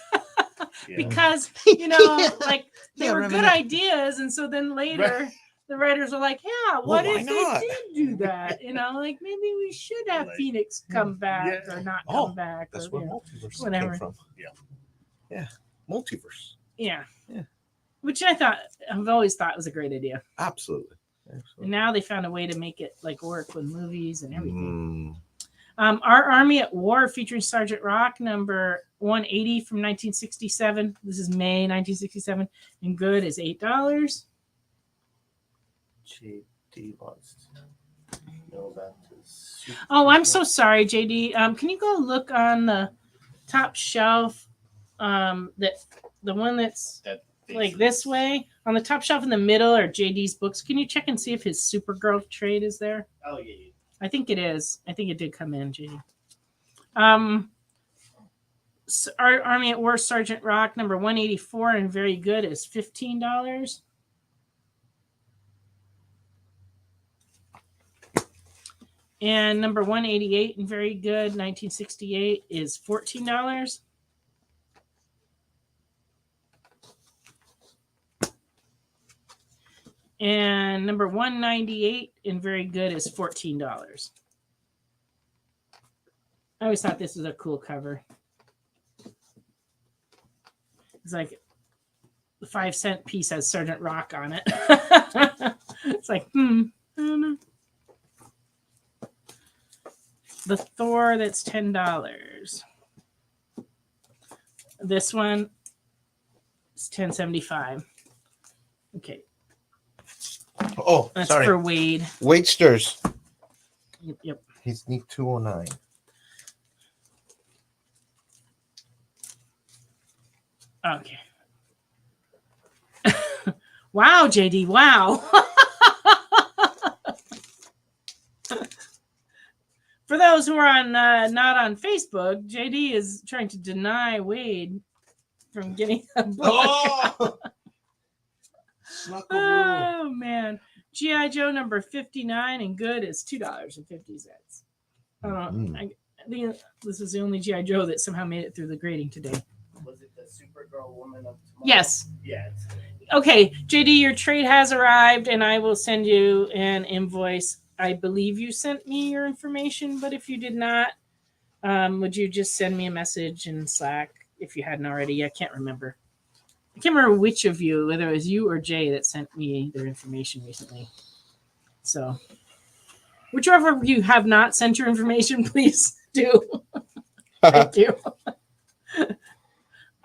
Yeah. because, you know, like they Yeah, were good Remnant. ideas. And so then later the writers are like, yeah, Well, what why if not? they did do that? You know, like maybe we should have Like, Phoenix come back yeah. or not Oh, come back. That's or, where you know, multiverse whatever. came from. Yeah. Multiverse. yeah. Yeah. Which I've always thought was a great idea. Absolutely. And now they found a way to make it like work with movies and everything. Mm. Our Army at War featuring Sergeant Rock, number 180 from 1967. This is May 1967. And good is $8. JD wants to know about this. Oh, I'm so sorry, JD. Can you go look on the top shelf? That the one that's like this way on the top shelf in the middle are JD's books. Can you check and see if his Supergirl trade is there? Oh, yeah. I think it is. I think it did come in, JD. Our Army at War Sergeant Rock number 184 and very good is $15. And number 188 and very good 1968 is $14. And number 198 and very good is $14. I always thought this was a cool cover. It's like the 5-cent piece has Sergeant Rock on it. It's like, I don't know. The Thor that's $10. This one is $10.75. Okay. Oh, That's sorry. for Wade. Waitsters. Yep. He's need 209. Okay. Wow, JD. Wow. For those who are on not on Facebook, JD is trying to deny Wade from getting a book. Oh man. G.I. Joe number 59 and good is $2.50. I think this is the only G.I. Joe that somehow made it through the grading today. Was it the Supergirl Woman of Tomorrow? Yes. Yeah. Okay, JD, your trade has arrived and I will send you an invoice. I believe you sent me your information, but if you did not, Would you just send me a message in Slack if you hadn't already? I can't remember. I can't remember which of you, whether it was you or Jay, that sent me their information recently. So, whichever of you have not sent your information, please do. Thank you.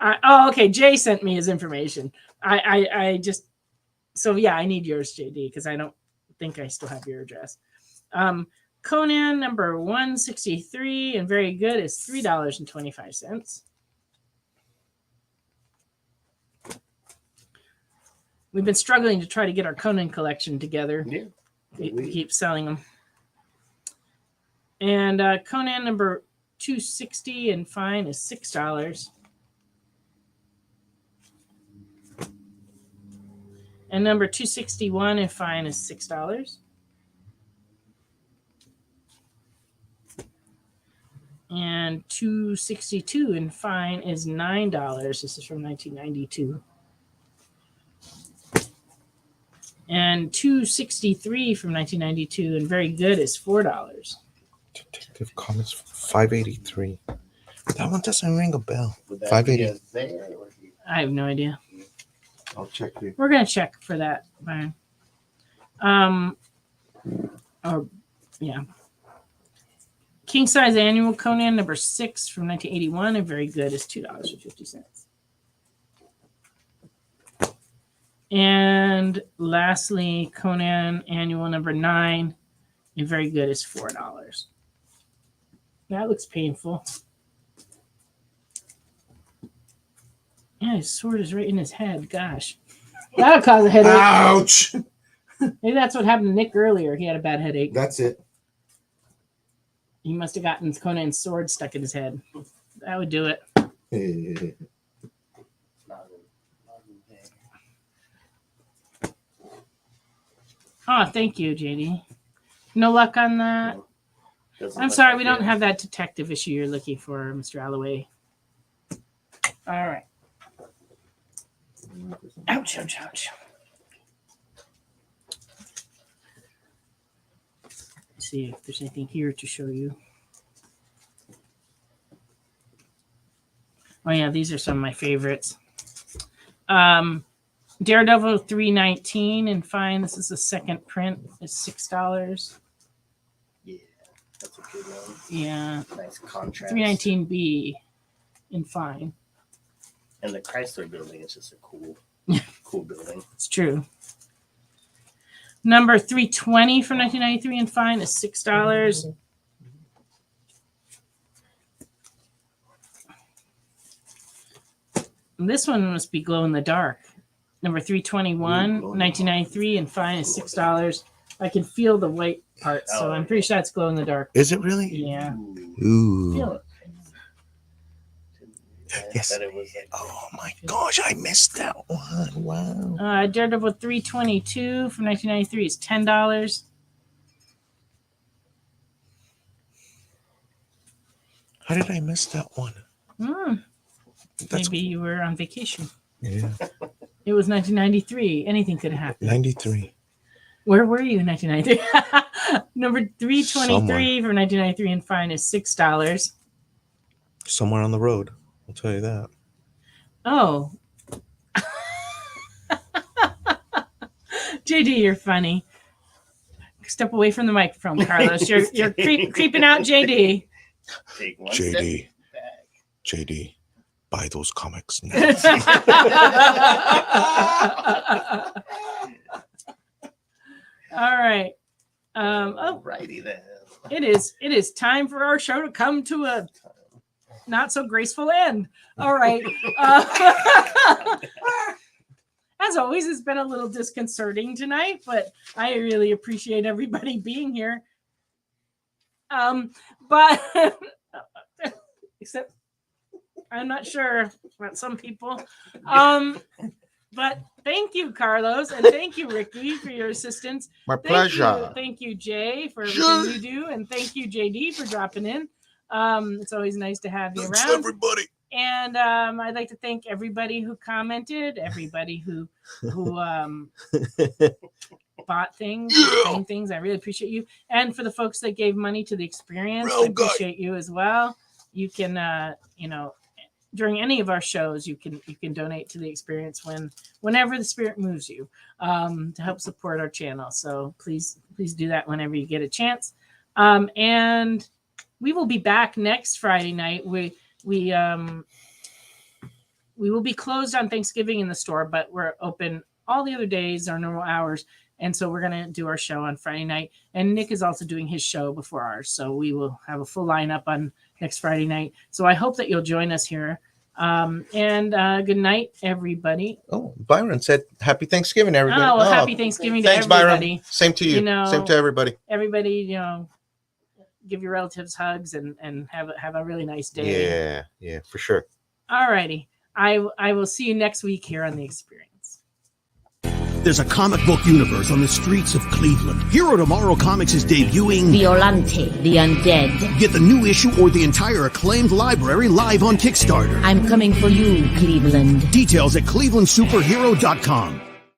Okay. Jay sent me his information. I just, so yeah, I need yours, JD, because I don't think I still have your address. Conan number 163 and very good is $3.25. We've been struggling to try to get our Conan collection together. Yeah. We keep selling them. And Conan number 260 and fine is $6. And number 261 and fine is $6. And 262 and fine is $9. This is from 1992. And 263 from 1992 and very good is $4. Detective Comics 583. That one doesn't ring a bell. Would that 580. be there, or I have no idea. I'll check the. We're gonna check for that, Brian. Yeah. King size annual Conan number 6 from 1981 and very good is $2.50. And lastly, Conan annual number 9 and very good is $4. That looks painful. Yeah, his sword is right in his head. Gosh. That'll cause a headache. Ouch! Maybe that's what happened to Nick earlier. He had a bad headache. That's it. He must have gotten Conan's sword stuck in his head. That would do it. not in there. Oh, thank you, JD. No luck on that. Doesn't I'm look sorry, like we don't it. have that detective issue you're looking for, Mr. Alloway. All right. Ouch, ouch, ouch. Let's see if there's anything here to show you. Oh, yeah, these are some of my favorites. Daredevil 319 and fine. This is the second print. It's $6. Yeah, that's a good one. Yeah. Nice contrast. 319B in fine. And the Chrysler building is just a cool building. It's true. Number 320 from 1993 and fine is $6. And this one must be glow in the dark. Number 321, 1993 and fine is $6. I can feel the white part, so I'm pretty sure it's glow in the dark. Is it really? Yeah. Ooh. Feel it. Yes. That it was like, Oh my gosh, I missed that one. Wow. Daredevil 322 from 1993 is $10. How did I miss that one? Maybe you were on vacation. Yeah. It was 1993. Anything could have happened. 93. Where were you in 1993? Number 323 Somewhere. from 1993 and fine is $6. Somewhere on the road. I'll tell you that. Oh. JD, you're funny. Step away from the microphone, Carlos. You're creeping out, JD. take one JD. step back. JD. Buy those comics now. All right. Alrighty then. It is time for our show to come to a not so graceful end. All right. As always, it's been a little disconcerting tonight, but I really appreciate everybody being here. But except I'm not sure about some people. But thank you, Carlos, and thank you, Ricky, for your assistance. My pleasure. Thank you, Jay, for everything you do, and thank you, JD, for dropping in. It's always nice to have you around. everybody. And I'd like to thank everybody who commented, everybody who bought things, things. I really appreciate you. And for the folks that gave money to the experience, I appreciate you as well. you can during any of our shows, you can donate to the experience whenever the spirit moves you to help support our channel. So please do that whenever you get a chance. And we will be back next Friday night. We will be closed on Thanksgiving in the store, but we're open all the other days, our normal hours. And so we're going to do our show on Friday night. And Nick is also doing his show before ours. So we will have a full lineup on next Friday night. So I hope that you'll join us here. And good night, everybody. Oh, Byron said happy Thanksgiving, everybody. Oh, well, happy Thanksgiving to everybody. Byron. Same to you. Same to everybody. Everybody, give your relatives hugs and have a really nice day. Yeah, for sure. All righty. I will see you next week here on The Experience. There's a comic book universe on the streets of Cleveland. Hero Tomorrow Comics is debuting Violante, the Undead. Get the new issue or the entire acclaimed library live on Kickstarter. I'm coming for you, Cleveland. Details at clevelandsuperhero.com.